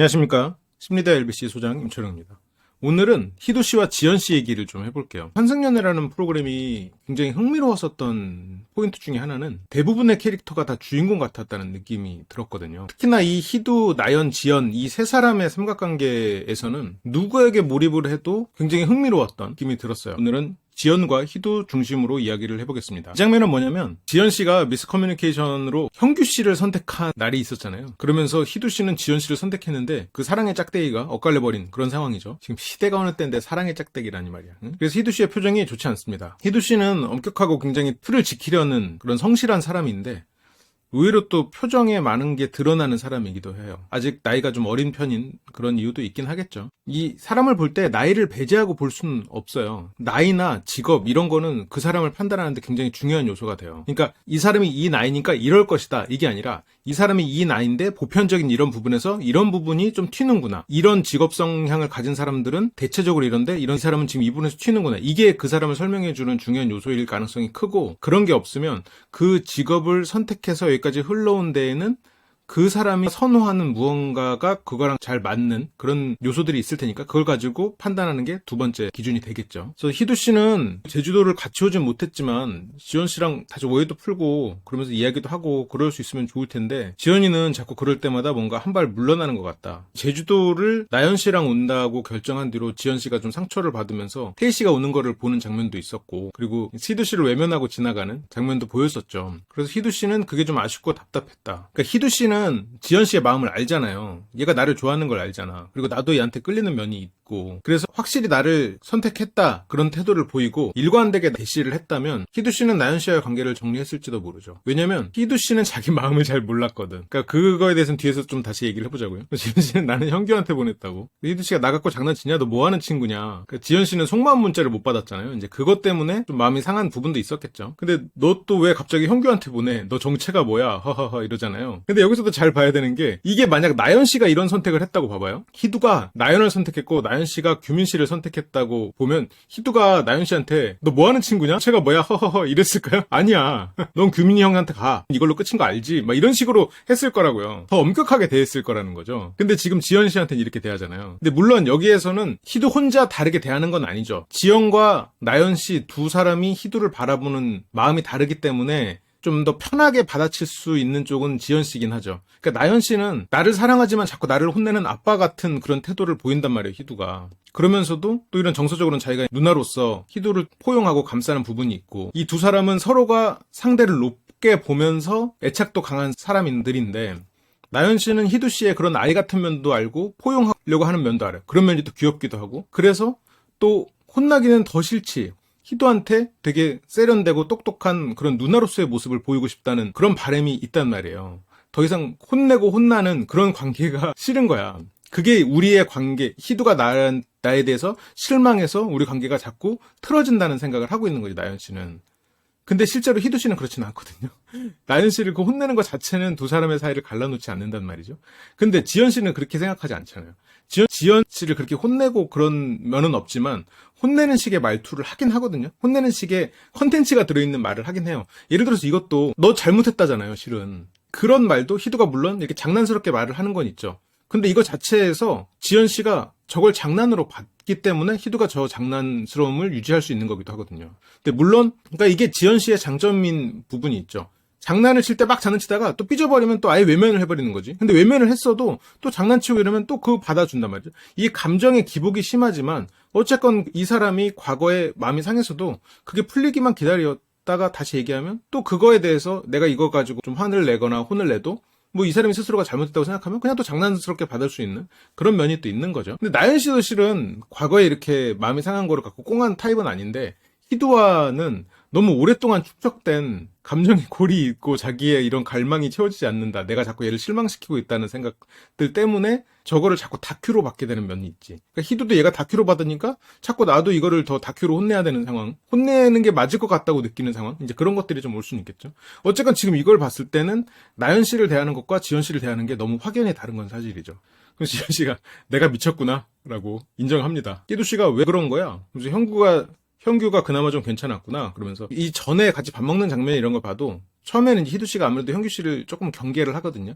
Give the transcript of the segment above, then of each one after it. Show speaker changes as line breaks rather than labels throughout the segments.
안녕하십니까. 심리대 LBC 소장 임철웅입니다. 오늘은 희도 씨와 지연 씨 얘기를 좀 해볼게요. 환승연애라는 프로그램이 굉장히 흥미로웠었던 포인트 중에 하나는 대부분의 캐릭터가 다 주인공 같았다는 느낌이 들었거든요. 특히나 이 희도, 나연, 지연 이 세 사람의 삼각관계에서는 누구에게 몰입을 해도 굉장히 흥미로웠던 느낌이 들었어요. 오늘은 지연과 희도 중심으로 이야기를 해보겠습니다. 이 장면은 뭐냐면 지연 씨가 미스커뮤니케이션으로 형규 씨를 선택한 날이 있었잖아요. 그러면서 희도 씨는 지연 씨를 선택했는데 그 사랑의 짝대기가 엇갈려버린 그런 상황이죠. 지금 시대가 어느 때인데 사랑의 짝대기라니 말이야. 응? 그래서 희도 씨의 표정이 좋지 않습니다. 희도 씨는 엄격하고 굉장히 틀을 지키려는 그런 성실한 사람인데 의외로 또 표정에 많은 게 드러나는 사람이기도 해요. 아직 나이가 좀 어린 편인 그런 이유도 있긴 하겠죠. 이 사람을 볼 때 나이를 배제하고 볼 수는 없어요. 나이나 직업 이런 거는 그 사람을 판단하는데 굉장히 중요한 요소가 돼요. 그러니까 이 사람이 이 나이니까 이럴 것이다 이게 아니라 이 사람이 이 나이인데 보편적인 이런 부분에서 이런 부분이 좀 튀는구나. 이런 직업 성향을 가진 사람들은 대체적으로 이런데 이런 사람은 지금 이 부분에서 튀는구나. 이게 그 사람을 설명해주는 중요한 요소일 가능성이 크고 그런 게 없으면 그 직업을 선택해서 여기까지 흘러온 데에는 그 사람이 선호하는 무언가가 그거랑 잘 맞는 그런 요소들이 있을 테니까 그걸 가지고 판단하는 게 두 번째 기준이 되겠죠. 그래서 희도 씨는 제주도를 같이 오진 못했지만 지연 씨랑 다시 오해도 풀고 그러면서 이야기도 하고 그럴 수 있으면 좋을 텐데 지연이는 자꾸 그럴 때마다 뭔가 한 발 물러나는 것 같다. 제주도를 나연 씨랑 온다고 결정한 뒤로 지연 씨가 좀 상처를 받으면서 태희 씨가 오는 거를 보는 장면도 있었고 그리고 희도 씨를 외면하고 지나가는 장면도 보였었죠. 그래서 희도 씨는 그게 좀 아쉽고 답답했다. 그러니까 희도 씨는 지연 씨의 마음을 알잖아요. 얘가 나를 좋아하는 걸 알잖아. 그리고 나도 얘한테 끌리는 면이 있고 그래서 확실히 나를 선택했다 그런 태도를 보이고 일관되게 대시를 했다면 희두 씨는 나연 씨와의 관계를 정리했을지도 모르죠. 왜냐면 희두 씨는 자기 마음을 잘 몰랐거든. 그러니까 그거에 대해서는 뒤에서 좀 다시 얘기를 해보자고요. 지연 씨는 나는 형규한테 보냈다고. 희두 씨가 나 갖고 장난치냐? 너 뭐 하는 친구냐? 그러니까 지연 씨는 속마음 문자를 못 받았잖아요. 이제 그것 때문에 좀 마음이 상한 부분도 있었겠죠. 근데 너 또 왜 갑자기 형규한테 보내? 너 정체가 뭐야? 허허허 이러잖아요. 근데 여기서도 잘 봐야 되는 게 이게 만약 나연 씨가 이런 선택을 했다고 봐봐요. 희두가 나연을 선택했고 나연 씨가 규민 씨를 선택했다고 보면 희두가 나연 씨한테 너 뭐 하는 친구냐? 제가 뭐야? 허허허 이랬을까요? 아니야. 넌 규민이 형한테 가. 이걸로 끝인 거 알지? 막 이런 식으로 했을 거라고요. 더 엄격하게 대했을 거라는 거죠. 근데 지금 지연 씨한테는 이렇게 대하잖아요. 근데 물론 여기에서는 희두 혼자 다르게 대하는 건 아니죠. 지연과 나연 씨 두 사람이 희두를 바라보는 마음이 다르기 때문에 좀 더 편하게 받아칠 수 있는 쪽은 지연 씨긴 하죠. 그러니까 나연 씨는 나를 사랑하지만 자꾸 나를 혼내는 아빠 같은 그런 태도를 보인단 말이에요, 희두가. 그러면서도 또 이런 정서적으로는 자기가 누나로서 희두를 포용하고 감싸는 부분이 있고 이 두 사람은 서로가 상대를 높게 보면서 애착도 강한 사람들인데 나연 씨는 희두 씨의 그런 아이 같은 면도 알고 포용하려고 하는 면도 알아요. 그런 면이 또 귀엽기도 하고 그래서 또 혼나기는 더 싫지. 희도한테 되게 세련되고 똑똑한 그런 누나로서의 모습을 보이고 싶다는 그런 바람이 있단 말이에요. 더 이상 혼내고 혼나는 그런 관계가 싫은 거야. 그게 우리의 관계, 희도가 나에 대해서 실망해서 우리 관계가 자꾸 틀어진다는 생각을 하고 있는 거지, 나연 씨는. 근데 실제로 희도 씨는 그렇지는 않거든요. 나연 씨를 그 혼내는 것 자체는 두 사람의 사이를 갈라놓지 않는단 말이죠. 근데 지연 씨는 그렇게 생각하지 않잖아요. 지연 씨를 그렇게 혼내고 그런 면은 없지만 혼내는 식의 말투를 하긴 하거든요. 혼내는 식의 컨텐츠가 들어있는 말을 하긴 해요. 예를 들어서 이것도 너 잘못했다잖아요, 실은. 그런 말도 희도가 물론 이렇게 장난스럽게 말을 하는 건 있죠. 근데 이거 자체에서 지연 씨가 저걸 장난으로 받기 때문에 희두가 저 장난스러움을 유지할 수 있는 거기도 하거든요. 근데 물론 그러니까 이게 지연 씨의 장점인 부분이 있죠. 장난을 칠 때 막 장난치다가 또 삐져버리면 또 아예 외면을 해버리는 거지. 근데 외면을 했어도 또 장난치고 이러면 또 그거 받아준단 말이죠. 이 감정의 기복이 심하지만 어쨌건 이 사람이 과거에 마음이 상해서도 그게 풀리기만 기다렸다가 다시 얘기하면 또 그거에 대해서 내가 이거 가지고 좀 화를 내거나 혼을 내도 뭐 이 사람이 스스로가 잘못했다고 생각하면 그냥 또 장난스럽게 받을 수 있는 그런 면이 또 있는 거죠. 근데 나연 씨도 실은 과거에 이렇게 마음이 상한 거를 갖고 꽁한 타입은 아닌데 희두와는 너무 오랫동안 축적된 감정의 골이 있고 자기의 이런 갈망이 채워지지 않는다. 내가 자꾸 얘를 실망시키고 있다는 생각들 때문에 저거를 자꾸 다큐로 받게 되는 면이 있지. 그러니까 희두도 얘가 다큐로 받으니까 자꾸 나도 이거를 더 다큐로 혼내야 되는 상황. 혼내는 게 맞을 것 같다고 느끼는 상황. 이제 그런 것들이 좀 올 수는 있겠죠. 어쨌건 지금 이걸 봤을 때는 나연 씨를 대하는 것과 지연 씨를 대하는 게 너무 확연히 다른 건 사실이죠. 그래서 지연 씨가 내가 미쳤구나 라고 인정합니다. 희두 씨가 왜 그런 거야? 그래서 형규가 그나마 좀 괜찮았구나. 그러면서 이 전에 같이 밥 먹는 장면 이런 걸 봐도 처음에는 희두 씨가 아무래도 형규 씨를 조금 경계를 하거든요.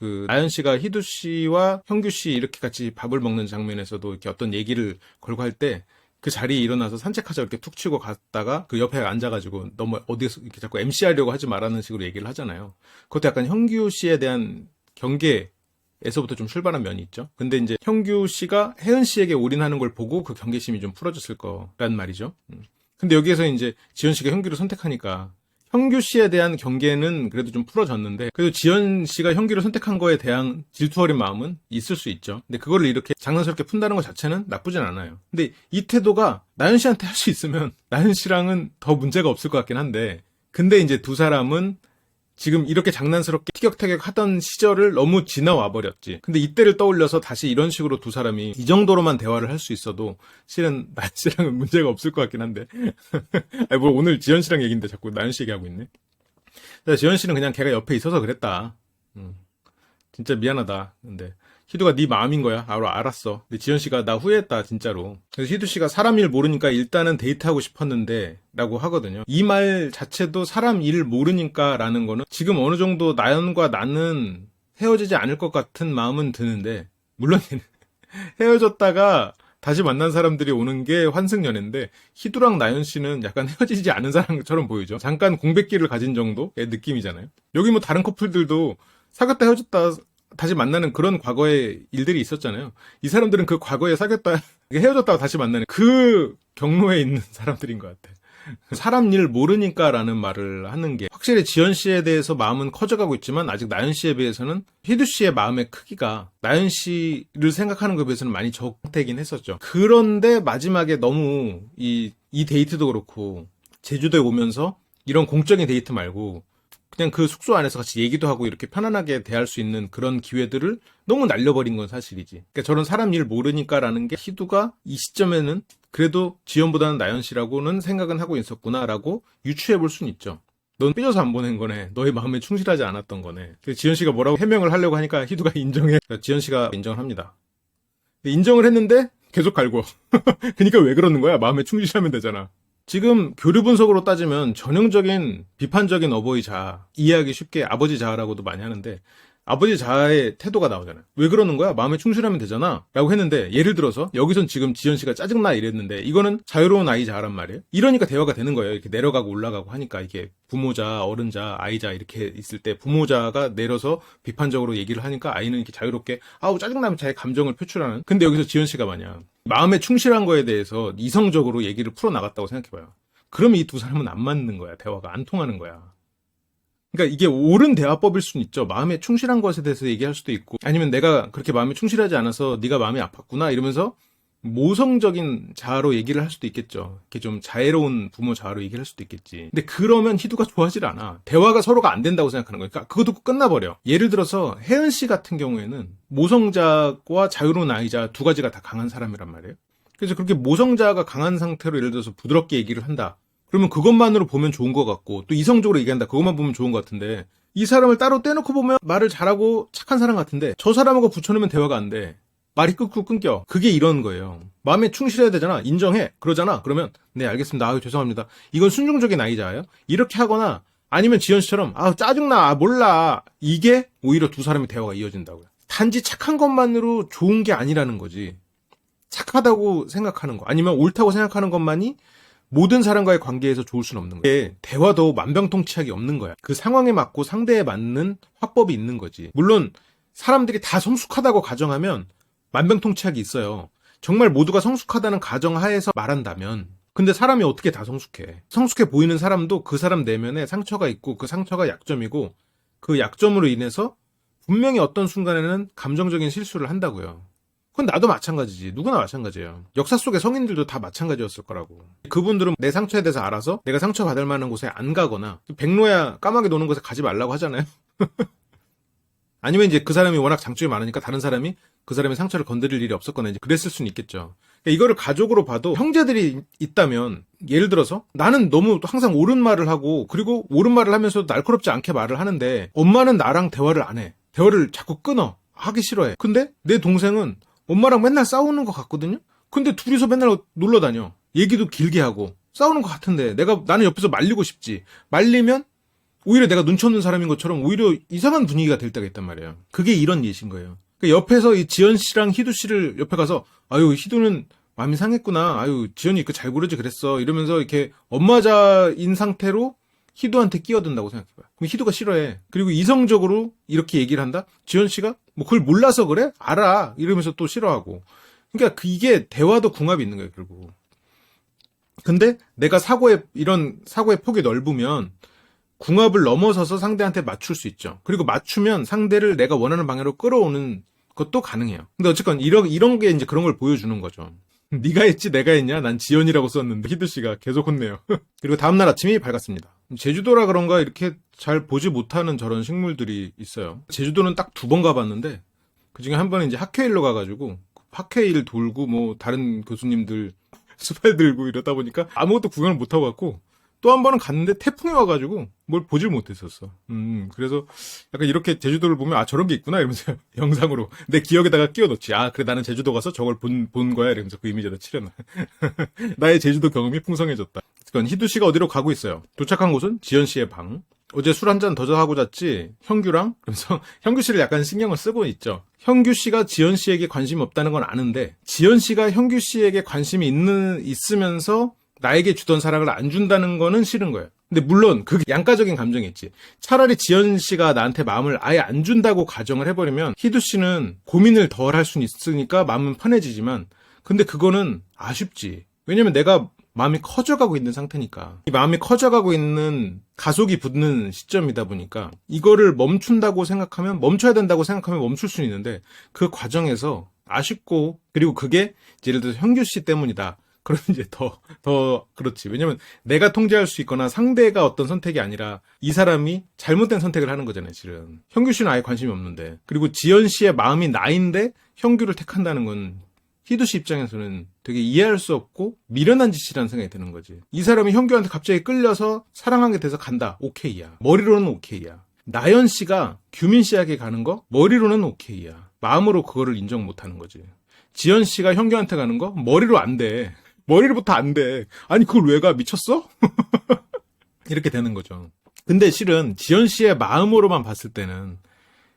그 나연 씨가 희두 씨와 형규 씨 이렇게 같이 밥을 먹는 장면에서도 이렇게 어떤 얘기를 걸고 할 때 그 자리에 일어나서 산책하자 이렇게 툭 치고 갔다가 그 옆에 앉아가지고 너무 어디서 이렇게 자꾸 MC 하려고 하지 말라는 식으로 얘기를 하잖아요. 그것도 약간 형규 씨에 대한 경계에서부터 좀 출발한 면이 있죠. 근데 이제 형규 씨가 혜은 씨에게 올인하는 걸 보고 그 경계심이 좀 풀어졌을 거란 말이죠. 근데 여기에서 이제 지연 씨가 형규를 선택하니까 형규 씨에 대한 경계는 그래도 좀 풀어졌는데 그래도 지연 씨가 형규를 선택한 거에 대한 질투 어린 마음은 있을 수 있죠. 근데 그거를 이렇게 장난스럽게 푼다는 것 자체는 나쁘진 않아요. 근데 이 태도가 나연 씨한테 할 수 있으면 나연 씨랑은 더 문제가 없을 것 같긴 한데 근데 이제 두 사람은 지금 이렇게 장난스럽게 티격태격 하던 시절을 너무 지나와 버렸지. 근데 이때를 떠올려서 다시 이런 식으로 두 사람이 이 정도로만 대화를 할 수 있어도 실은 나연 씨랑은 문제가 없을 것 같긴 한데. 아니 뭐 오늘 지연 씨랑 얘기인데 자꾸 나연 씨 얘기하고 있네. 지연 씨는 그냥 걔가 옆에 있어서 그랬다. 진짜 미안하다. 근데 희두가 네 마음인 거야. 알았어. 근데 지연 씨가 나 후회했다 진짜로. 그래서 희두 씨가 사람 일 모르니까 일단은 데이트하고 싶었는데 라고 하거든요. 이 말 자체도 사람 일 모르니까 라는 거는 지금 어느 정도 나연과 나는 헤어지지 않을 것 같은 마음은 드는데 물론 헤어졌다가 다시 만난 사람들이 오는 게 환승연애인데 희두랑 나연 씨는 약간 헤어지지 않은 사람처럼 보이죠. 잠깐 공백기를 가진 정도의 느낌이잖아요. 여기 뭐 다른 커플들도 사귀었다 헤어졌다 다시 만나는 그런 과거의 일들이 있었잖아요. 이 사람들은 그 과거에 사귀었다 헤어졌다가 다시 만나는 그 경로에 있는 사람들인 것 같아. 사람 일 모르니까 라는 말을 하는 게 확실히 지연 씨에 대해서 마음은 커져가고 있지만 아직 나연 씨에 비해서는 희두 씨의 마음의 크기가 나연 씨를 생각하는 것에 비해서는 많이 적대긴 했었죠. 그런데 마지막에 너무 이 데이트도 그렇고 제주도에 오면서 이런 공적인 데이트 말고 그냥 그 숙소 안에서 같이 얘기도 하고 이렇게 편안하게 대할 수 있는 그런 기회들을 너무 날려버린 건 사실이지. 그러니까 저런 사람 일 모르니까라는 게 희두가 이 시점에는 그래도 지연보다는 나연 씨라고는 생각은 하고 있었구나라고 유추해볼 수는 있죠. 넌 삐져서 안 보낸 거네. 너의 마음에 충실하지 않았던 거네. 지연 씨가 뭐라고 해명을 하려고 하니까 희두가 인정해. 그러니까 지연 씨가 인정을 합니다. 인정을 했는데 계속 갈고. 그러니까 왜 그러는 거야? 마음에 충실하면 되잖아. 지금 교류 분석으로 따지면 전형적인 비판적인 어버이 자아, 이해하기 쉽게 아버지 자아라고도 많이 하는데 아버지 자아의 태도가 나오잖아요. 왜 그러는 거야? 마음에 충실하면 되잖아 라고 했는데 예를 들어서 여기선 지금 지연 씨가 짜증나 이랬는데 이거는 자유로운 아이 자아란 말이에요. 이러니까 대화가 되는 거예요. 이렇게 내려가고 올라가고 하니까 이게 부모자, 어른자, 아이자 이렇게 있을 때 부모자가 내려서 비판적으로 얘기를 하니까 아이는 이렇게 자유롭게 아우 짜증나면 자기 감정을 표출하는. 근데 여기서 지연 씨가 만약 마음에 충실한 거에 대해서 이성적으로 얘기를 풀어나갔다고 생각해봐요. 그러면 이 두 사람은 안 맞는 거야. 대화가 안 통하는 거야. 그러니까 이게 옳은 대화법일 수는 있죠. 마음에 충실한 것에 대해서 얘기할 수도 있고 아니면 내가 그렇게 마음에 충실하지 않아서 네가 마음이 아팠구나 이러면서 모성적인 자아로 얘기를 할 수도 있겠죠. 이렇게 좀 자애로운 부모 자아로 얘기를 할 수도 있겠지. 근데 그러면 희두가 좋아하질 않아. 대화가 서로가 안 된다고 생각하는 거니까 그거 듣고 끝나버려. 예를 들어서 혜은 씨 같은 경우에는 모성자와 자유로운 아이자 두 가지가 다 강한 사람이란 말이에요. 그래서 그렇게 모성자가 강한 상태로 예를 들어서 부드럽게 얘기를 한다. 그러면 그것만으로 보면 좋은 것 같고 또 이성적으로 얘기한다. 그것만 보면 좋은 것 같은데 이 사람을 따로 떼놓고 보면 말을 잘하고 착한 사람 같은데 저 사람하고 붙여놓으면 대화가 안 돼. 말이 끊겨. 그게 이런 거예요. 마음에 충실해야 되잖아. 인정해. 그러잖아. 그러면 네 알겠습니다. 아유 죄송합니다. 이건 순종적인 아이자예요. 이렇게 하거나 아니면 지연 씨처럼 아 짜증나. 몰라. 이게 오히려 두 사람의 대화가 이어진다고요. 단지 착한 것만으로 좋은 게 아니라는 거지. 착하다고 생각하는 거 아니면 옳다고 생각하는 것만이 모든 사람과의 관계에서 좋을 수는 없는 거야. 대화도 만병통치약이 없는 거야. 그 상황에 맞고 상대에 맞는 화법이 있는 거지. 물론 사람들이 다 성숙하다고 가정하면 만병통치약이 있어요. 정말 모두가 성숙하다는 가정하에서 말한다면 근데 사람이 어떻게 다 성숙해. 성숙해 보이는 사람도 그 사람 내면에 상처가 있고 그 상처가 약점이고 그 약점으로 인해서 분명히 어떤 순간에는 감정적인 실수를 한다고요. 그건 나도 마찬가지지. 누구나 마찬가지예요. 역사 속의 성인들도 다 마찬가지였을 거라고. 그분들은 내 상처에 대해서 알아서 내가 상처받을 만한 곳에 안 가거나 백로야 까마귀 노는 곳에 가지 말라고 하잖아요. 아니면 이제 그 사람이 워낙 장점이 많으니까 다른 사람이 그 사람의 상처를 건드릴 일이 없었거나 이제 그랬을 수는 있겠죠. 그러니까 이거를 가족으로 봐도 형제들이 있다면 예를 들어서 나는 너무 항상 옳은 말을 하고 그리고 옳은 말을 하면서도 날카롭지 않게 말을 하는데 엄마는 나랑 대화를 안 해. 대화를 자꾸 끊어. 하기 싫어해. 근데 내 동생은 엄마랑 맨날 싸우는 것 같거든요? 근데 둘이서 맨날 놀러 다녀. 얘기도 길게 하고 싸우는 것 같은데 나는 옆에서 말리고 싶지. 말리면 오히려 내가 눈치 없는 사람인 것처럼 오히려 이상한 분위기가 될 때가 있단 말이에요. 그게 이런 예시인 거예요. 그러니까 옆에서 이 지연 씨랑 희두 씨를 옆에 가서 아유 희두는 마음이 상했구나. 아유 지연이 그 잘 고르지 그랬어. 이러면서 이렇게 엄마자인 상태로 희두한테 끼어든다고 생각해봐요. 그럼 희두가 싫어해. 그리고 이성적으로 이렇게 얘기를 한다? 지연 씨가 뭐 그걸 몰라서 그래? 알아. 이러면서 또 싫어하고. 그러니까 이게 대화도 궁합이 있는 거예요, 결국. 근데 내가 이런 사고의 폭이 넓으면 궁합을 넘어서서 상대한테 맞출 수 있죠. 그리고 맞추면 상대를 내가 원하는 방향으로 끌어오는 것도 가능해요. 근데 어쨌건 이런 게 이제 그런 걸 보여주는 거죠. 네가 했지 내가 했냐? 난 지연이라고 썼는데 희두 씨가 계속 혼내요. 그리고 다음날 아침이 밝았습니다. 제주도라 그런가 이렇게 잘 보지 못하는 저런 식물들이 있어요. 제주도는 딱 2번 가봤는데 그중에 한 번은 이제 학회일로 가가지고 학회일 돌고 뭐 다른 교수님들 수발 들고 이러다 보니까 아무것도 구경을 못하고 갔고 또 한 번은 갔는데 태풍이 와가지고 뭘 보질 못했었어. 그래서 약간 이렇게 제주도를 보면 아 저런 게 있구나 이러면서 영상으로 내 기억에다가 끼워 넣지. 아 그래 나는 제주도 가서 저걸 본 거야 이러면서 그 이미지에다 칠해놔. 나의 제주도 경험이 풍성해졌다. 그건 희두 씨가 어디로 가고 있어요. 도착한 곳은 지연 씨의 방. 어제 술 한 잔 더 하고 잤지 형규랑 그래서 형규 씨를 약간 신경을 쓰고 있죠. 형규 씨가 지연 씨에게 관심이 없다는 건 아는데 지연 씨가 형규 씨에게 관심이 있으면서 나에게 주던 사랑을 안 준다는 거는 싫은 거예요. 근데 물론 그게 양가적인 감정이 있지. 차라리 지연 씨가 나한테 마음을 아예 안 준다고 가정을 해버리면 희두 씨는 고민을 덜 할 수는 있으니까 마음은 편해지지만 근데 그거는 아쉽지. 왜냐면 내가 마음이 커져가고 있는 상태니까. 이 마음이 커져가고 있는 가속이 붙는 시점이다 보니까 이거를 멈춘다고 생각하면 멈춰야 된다고 생각하면 멈출 수는 있는데 그 과정에서 아쉽고 그리고 그게 예를 들어서 형규 씨 때문이다. 그럼 이제 더 그렇지. 왜냐면 내가 통제할 수 있거나 상대가 어떤 선택이 아니라 이 사람이 잘못된 선택을 하는 거잖아요, 실은. 형규 씨는 아예 관심이 없는데. 그리고 지연 씨의 마음이 나인데 형규를 택한다는 건 희두 씨 입장에서는 되게 이해할 수 없고 미련한 짓이라는 생각이 드는 거지. 이 사람이 형규한테 갑자기 끌려서 사랑하게 돼서 간다. 오케이야. 머리로는 오케이야. 나연 씨가 규민 씨에게 가는 거? 머리로는 오케이야. 마음으로 그거를 인정 못 하는 거지. 지연 씨가 형규한테 가는 거? 머리로 안 돼. 머리로부터 안 돼. 아니 그걸 왜 가? 미쳤어? 이렇게 되는 거죠. 근데 실은 지연 씨의 마음으로만 봤을 때는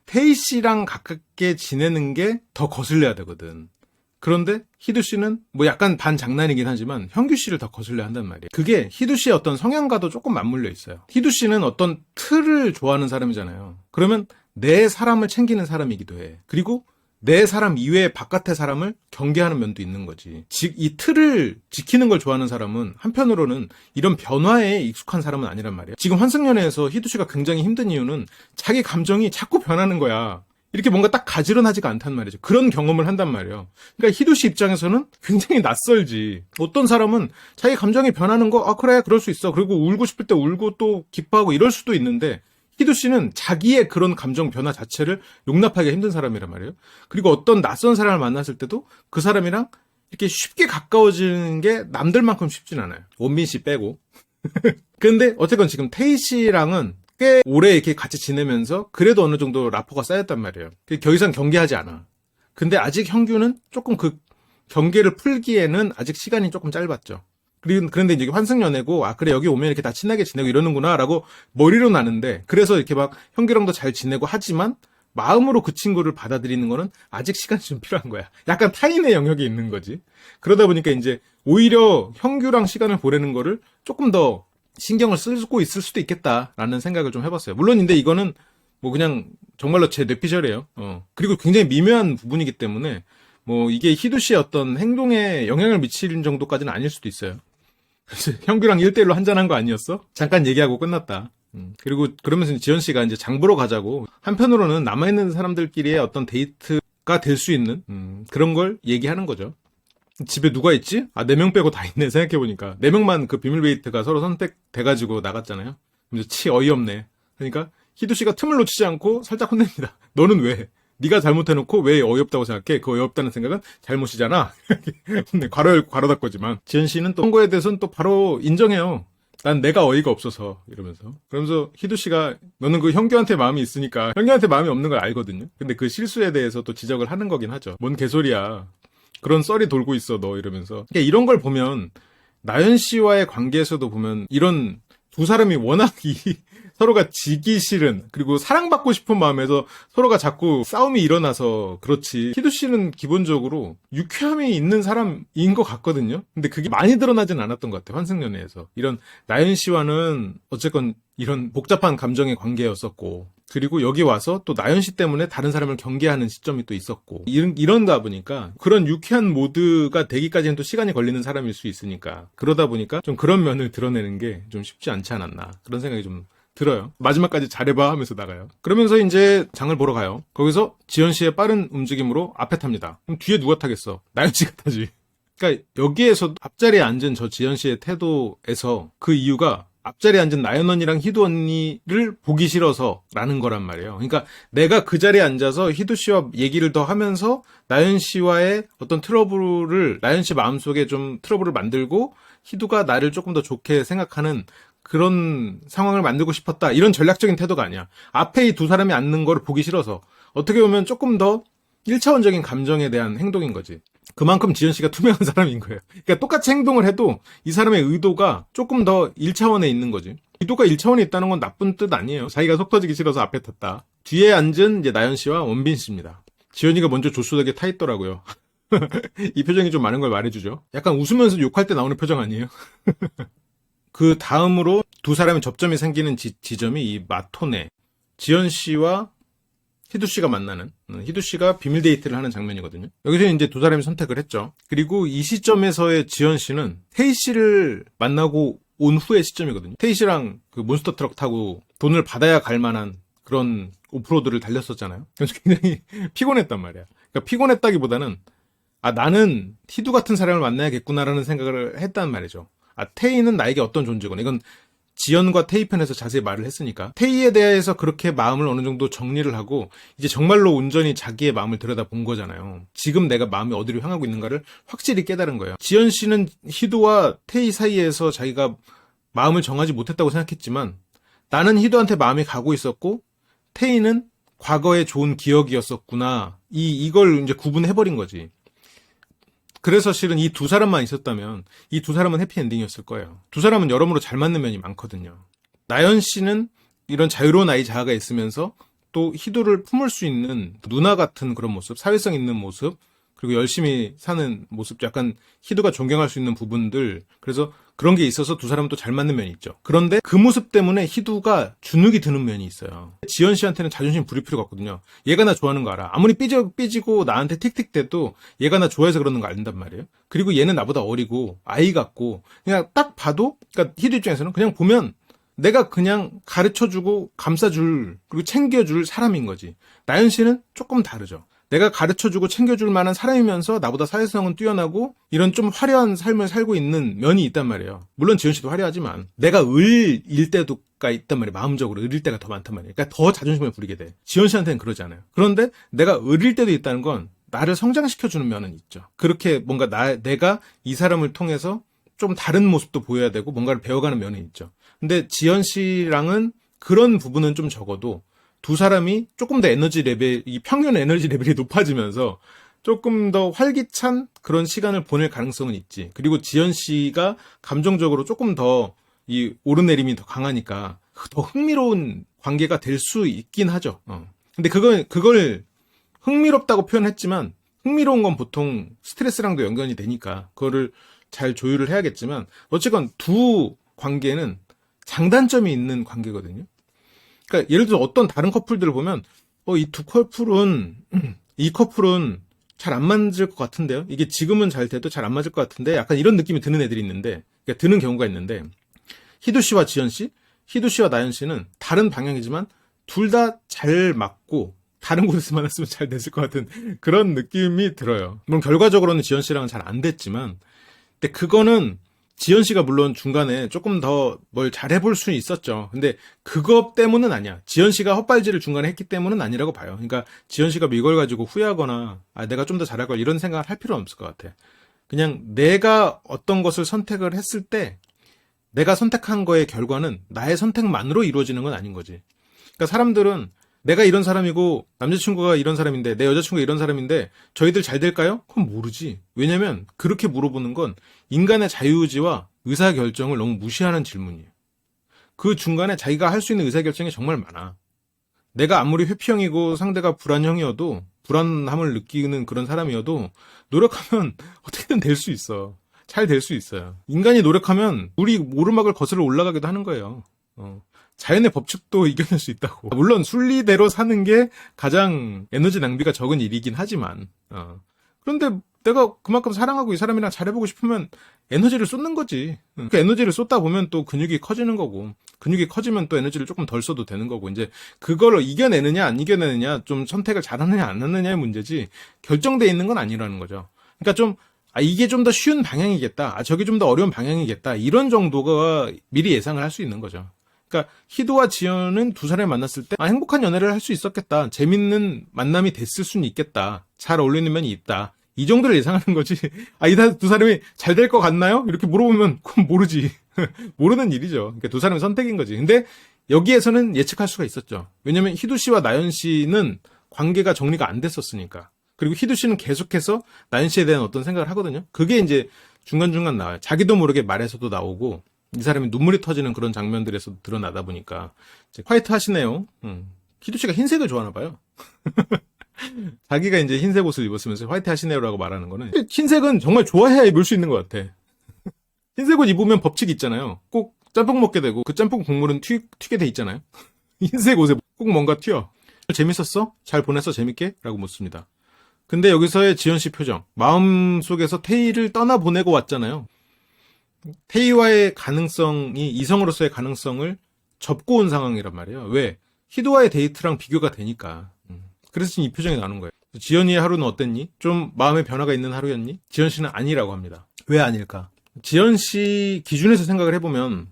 태희 씨랑 가깝게 지내는 게 더 거슬려야 되거든. 그런데 희두 씨는 뭐 약간 반장난이긴 하지만 형규 씨를 더 거슬려 한단 말이에요. 그게 희두 씨의 어떤 성향과도 조금 맞물려 있어요. 희두 씨는 어떤 틀을 좋아하는 사람이잖아요. 그러면 내 사람을 챙기는 사람이기도 해. 그리고 내 사람 이외의 바깥의 사람을 경계하는 면도 있는 거지. 즉, 이 틀을 지키는 걸 좋아하는 사람은 한편으로는 이런 변화에 익숙한 사람은 아니란 말이에요. 지금 환승연애에서 희두 씨가 굉장히 힘든 이유는 자기 감정이 자꾸 변하는 거야. 이렇게 뭔가 딱 가지런하지가 않단 말이죠. 그런 경험을 한단 말이에요. 그러니까 희두 씨 입장에서는 굉장히 낯설지. 어떤 사람은 자기 감정이 변하는 거, 아, 그래, 그럴 수 있어. 그리고 울고 싶을 때 울고 또 기뻐하고 이럴 수도 있는데, 희두 씨는 자기의 그런 감정 변화 자체를 용납하기가 힘든 사람이란 말이에요. 그리고 어떤 낯선 사람을 만났을 때도 그 사람이랑 이렇게 쉽게 가까워지는 게 남들만큼 쉽진 않아요. 원빈 씨 빼고. 근데 어쨌건 지금 태희 씨랑은 꽤 오래 이렇게 같이 지내면서 그래도 어느 정도 라포가 쌓였단 말이에요. 더 이상 경계하지 않아. 근데 아직 형규는 조금 그 경계를 풀기에는 아직 시간이 조금 짧았죠. 그런데 이제 환승연애고, 아, 그래, 여기 오면 이렇게 다 친하게 지내고 이러는구나, 라고 머리로 나는데, 그래서 이렇게 막 형규랑도 잘 지내고 하지만, 마음으로 그 친구를 받아들이는 거는 아직 시간이 좀 필요한 거야. 약간 타인의 영역이 있는 거지. 그러다 보니까 이제, 오히려 형규랑 시간을 보내는 거를 조금 더 신경을 쓰고 있을 수도 있겠다라는 생각을 좀 해봤어요. 물론 근데 이거는 뭐 그냥 정말로 제 뇌피셜이에요. 그리고 굉장히 미묘한 부분이기 때문에 뭐 이게 희두 씨의 어떤 행동에 영향을 미치는 정도까지는 아닐 수도 있어요. 그래서 형규랑 1대1로 한잔한 거 아니었어? 잠깐 얘기하고 끝났다. 그리고 그러면서 지연 씨가 이제 장 보러 가자고 한편으로는 남아있는 사람들끼리의 어떤 데이트가 될 수 있는 그런 걸 얘기하는 거죠. 집에 누가 있지? 아, 4명 빼고 다 있네, 생각해보니까. 4명만 그 비밀 데이트가 서로 선택돼가지고 나갔잖아요? 그래서 어이없네. 그러니까, 희두 씨가 틈을 놓치지 않고 살짝 혼냅니다. 너는 왜? 네가 잘못해놓고 왜 어이없다고 생각해? 그 어이없다는 생각은 잘못이잖아. 근데 괄호 닫고지만. 지연 씨는 또 그런 거에 대해서는 또 바로 인정해요. 난 내가 어이가 없어서, 이러면서. 그러면서 희두 씨가 너는 그 형규한테 마음이 있으니까 형규한테 마음이 없는 걸 알거든요? 근데 그 실수에 대해서 또 지적을 하는 거긴 하죠. 뭔 개소리야. 그런 썰이 돌고 있어 너 이러면서. 그러니까 이런 걸 보면 나연 씨와의 관계에서도 보면 이런 두 사람이 워낙 이 서로가 지기 싫은, 그리고 사랑받고 싶은 마음에서 서로가 자꾸 싸움이 일어나서 그렇지. 희두 씨는 기본적으로 유쾌함이 있는 사람인 것 같거든요. 근데 그게 많이 드러나진 않았던 것 같아요. 환승연애에서. 이런 나연 씨와는 어쨌건 이런 복잡한 감정의 관계였었고, 그리고 여기 와서 또 나연 씨 때문에 다른 사람을 경계하는 시점이 또 있었고, 이런다 보니까 그런 유쾌한 모드가 되기까지는 또 시간이 걸리는 사람일 수 있으니까, 그러다 보니까 좀 그런 면을 드러내는 게 좀 쉽지 않지 않았나, 그런 생각이 좀 들어요. 마지막까지 잘해봐 하면서 나가요. 그러면서 이제 장을 보러 가요. 거기서 지연 씨의 빠른 움직임으로 앞에 탑니다. 그럼 뒤에 누가 타겠어? 나연 씨가 타지. 그러니까 여기에서 앞자리에 앉은 저 지연 씨의 태도에서 그 이유가 앞자리에 앉은 나연 언니랑 희두 언니를 보기 싫어서라는 거란 말이에요. 그러니까 내가 그 자리에 앉아서 희두 씨와 얘기를 더 하면서 나연 씨와의 어떤 트러블을, 나연 씨 마음속에 좀 트러블을 만들고 희두가 나를 조금 더 좋게 생각하는 그런 상황을 만들고 싶었다, 이런 전략적인 태도가 아니야. 앞에 이 두 사람이 앉는 걸 보기 싫어서, 어떻게 보면 조금 더 1차원적인 감정에 대한 행동인 거지. 그만큼 지연 씨가 투명한 사람인 거예요. 그러니까 똑같이 행동을 해도 이 사람의 의도가 조금 더 1차원에 있는 거지. 의도가 1차원에 있다는 건 나쁜 뜻 아니에요. 자기가 속 터지기 싫어서 앞에 탔다. 뒤에 앉은 이제 나연 씨와 원빈 씨입니다. 지연이가 먼저 조수석에 타 있더라고요. 이 표정이 좀 많은 걸 말해주죠. 약간 웃으면서 욕할 때 나오는 표정 아니에요? 그 다음으로 두 사람의 접점이 생기는 지점이 이 마토네. 지연 씨와 희두 씨가 만나는, 희두 씨가 비밀 데이트를 하는 장면이거든요. 여기서 이제 두 사람이 선택을 했죠. 그리고 이 시점에서의 지연 씨는 태희 씨를 만나고 온 후의 시점이거든요. 태희 씨랑 그 몬스터 트럭 타고 돈을 받아야 갈 만한 그런 오프로드를 달렸었잖아요. 그래서 굉장히 피곤했단 말이야. 그러니까 피곤했다기보다는 나는 희두 같은 사람을 만나야겠구나라는 생각을 했단 말이죠. 태희는 나에게 어떤 존재구나. 이건 지연과 태희 편에서 자세히 말을 했으니까. 태희에 대해서 그렇게 마음을 어느 정도 정리를 하고 이제 정말로 온전히 자기의 마음을 들여다본 거잖아요. 지금 내가 마음이 어디로 향하고 있는가를 확실히 깨달은 거예요. 지연 씨는 희두와 태희 사이에서 자기가 마음을 정하지 못했다고 생각했지만, 나는 희두한테 마음이 가고 있었고 태희는 과거의 좋은 기억이었었구나. 이걸 이제 구분해버린 거지. 그래서 실은 이 두 사람만 있었다면 이 두 사람은 해피엔딩이었을 거예요. 두 사람은 여러모로 잘 맞는 면이 많거든요. 나연 씨는 이런 자유로운 아이 자아가 있으면서 또 희두를 품을 수 있는 누나 같은 그런 모습, 사회성 있는 모습, 그리고 열심히 사는 모습, 약간 희두가 존경할 수 있는 부분들, 그래서 그런 게 있어서 두 사람은 또 잘 맞는 면이 있죠. 그런데 그 모습 때문에 희두가 주눅이 드는 면이 있어요. 지연 씨한테는 자존심 부릴 필요가 없거든요. 얘가 나 좋아하는 거 알아. 아무리 삐지고 나한테 틱틱대도 얘가 나 좋아해서 그러는 거 안단 말이에요. 그리고 얘는 나보다 어리고 아이 같고, 그냥 딱 봐도, 그러니까 희두 입장에서는 그냥 보면 내가 그냥 가르쳐주고 감싸줄, 그리고 챙겨줄 사람인 거지. 나연 씨는 조금 다르죠. 내가 가르쳐주고 챙겨줄 만한 사람이면서 나보다 사회성은 뛰어나고 이런 좀 화려한 삶을 살고 있는 면이 있단 말이에요. 물론 지연 씨도 화려하지만 내가 을일 때도가 있단 말이에요. 마음적으로 을일 때가 더 많단 말이에요. 그러니까 더 자존심을 부리게 돼. 지연 씨한테는 그러지 않아요. 그런데 내가 을일 때도 있다는 건 나를 성장시켜주는 면은 있죠. 그렇게 뭔가 내가 이 사람을 통해서 좀 다른 모습도 보여야 되고 뭔가를 배워가는 면이 있죠. 근데 지연 씨랑은 그런 부분은 좀 적어도 두 사람이 조금 더 이 평균 에너지 레벨이 높아지면서 조금 더 활기찬 그런 시간을 보낼 가능성은 있지. 그리고 지연 씨가 감정적으로 조금 더 이 오르내림이 더 강하니까 더 흥미로운 관계가 될 수 있긴 하죠. 근데 그걸 흥미롭다고 표현했지만, 흥미로운 건 보통 스트레스랑도 연관이 되니까 그거를 잘 조율을 해야겠지만, 어쨌건 두 관계는 장단점이 있는 관계거든요. 그러니까 예를 들어 어떤 다른 커플들을 보면 이 커플은 잘 안 맞을 것 같은데요. 이게 지금은 잘 돼도 잘 안 맞을 것 같은데, 약간 이런 느낌이 드는 애들이 있는데, 그러니까 드는 경우가 있는데, 희두 씨와 지연 씨, 희두 씨와 나연 씨는 다른 방향이지만 둘 다 잘 맞고 다른 곳에서 만났으면 잘 됐을 것 같은 그런 느낌이 들어요. 물론 결과적으로는 지연 씨랑은 잘 안 됐지만, 근데 그거는 지연 씨가 물론 중간에 조금 더 뭘 잘해볼 수 있었죠. 근데 그것 때문은 아니야. 지연 씨가 헛발질을 중간에 했기 때문은 아니라고 봐요. 그러니까 지연 씨가 이걸 가지고 후회하거나 내가 좀 더 잘할 걸 이런 생각을 할 필요는 없을 것 같아. 그냥 내가 어떤 것을 선택을 했을 때 내가 선택한 거의 결과는 나의 선택만으로 이루어지는 건 아닌 거지. 그러니까 사람들은 내가 이런 사람이고 남자친구가 이런 사람인데 내 여자친구가 이런 사람인데 저희들 잘 될까요? 그건 모르지. 왜냐면 그렇게 물어보는 건 인간의 자유의지와 의사결정을 너무 무시하는 질문이에요. 그 중간에 자기가 할 수 있는 의사결정이 정말 많아. 내가 아무리 회피형이고 상대가 불안형이어도, 불안함을 느끼는 그런 사람이어도 노력하면 어떻게든 될 수 있어. 잘 될 수 있어요. 인간이 노력하면 우리 오르막을 거슬러 올라가기도 하는 거예요. 자연의 법칙도 이겨낼 수 있다고. 물론 순리대로 사는 게 가장 에너지 낭비가 적은 일이긴 하지만, 그런데 내가 그만큼 사랑하고 이 사람이랑 잘해보고 싶으면 에너지를 쏟는 거지. 그 에너지를 쏟다 보면 또 근육이 커지는 거고, 근육이 커지면 또 에너지를 조금 덜 써도 되는 거고, 이제 그걸 이겨내느냐 안 이겨내느냐, 좀 선택을 잘하느냐 안 하느냐의 문제지 결정돼 있는 건 아니라는 거죠. 그러니까 좀 이게 좀 더 쉬운 방향이겠다, 저게 좀 더 어려운 방향이겠다, 이런 정도가 미리 예상을 할 수 있는 거죠. 그러니까 희도와 지연은 두 사람이 만났을 때 행복한 연애를 할 수 있었겠다, 재밌는 만남이 됐을 수는 있겠다, 잘 어울리는 면이 있다, 이 정도를 예상하는 거지. 이 두 사람이 잘 될 것 같나요? 이렇게 물어보면 그건 모르지. 모르는 일이죠. 그러니까 두 사람의 선택인 거지. 근데 여기에서는 예측할 수가 있었죠. 왜냐면 희두 씨와 나연 씨는 관계가 정리가 안 됐었으니까. 그리고 희두 씨는 계속해서 나연 씨에 대한 어떤 생각을 하거든요. 그게 이제 중간중간 나와요. 자기도 모르게 말에서도 나오고, 이 사람이 눈물이 터지는 그런 장면들에서 드러나다 보니까 이제 화이트 하시네요. 희두 씨가 흰색을 좋아하나 봐요. 자기가 이제 흰색 옷을 입었으면서 화이트 하시네요라고 말하는 거는, 흰색은 정말 좋아해야 입을 수 있는 것 같아. 흰색 옷 입으면 법칙이 있잖아요. 꼭 짬뽕 먹게 되고 그 짬뽕 국물은 튀게 돼 있잖아요. 흰색 옷에 꼭 뭔가 튀어. 재밌었어? 잘 보냈어? 재밌게? 라고 묻습니다. 근데 여기서의 지연 씨 표정, 마음속에서 태희를 떠나보내고 왔잖아요. 태희와의 가능성이, 이성으로서의 가능성을 접고 온 상황이란 말이에요. 왜? 희도와의 데이트랑 비교가 되니까. 그래서 지금 이 표정이 나오는 거예요. 지연이의 하루는 어땠니? 좀 마음의 변화가 있는 하루였니? 지연 씨는 아니라고 합니다. 왜 아닐까? 지연 씨 기준에서 생각을 해보면,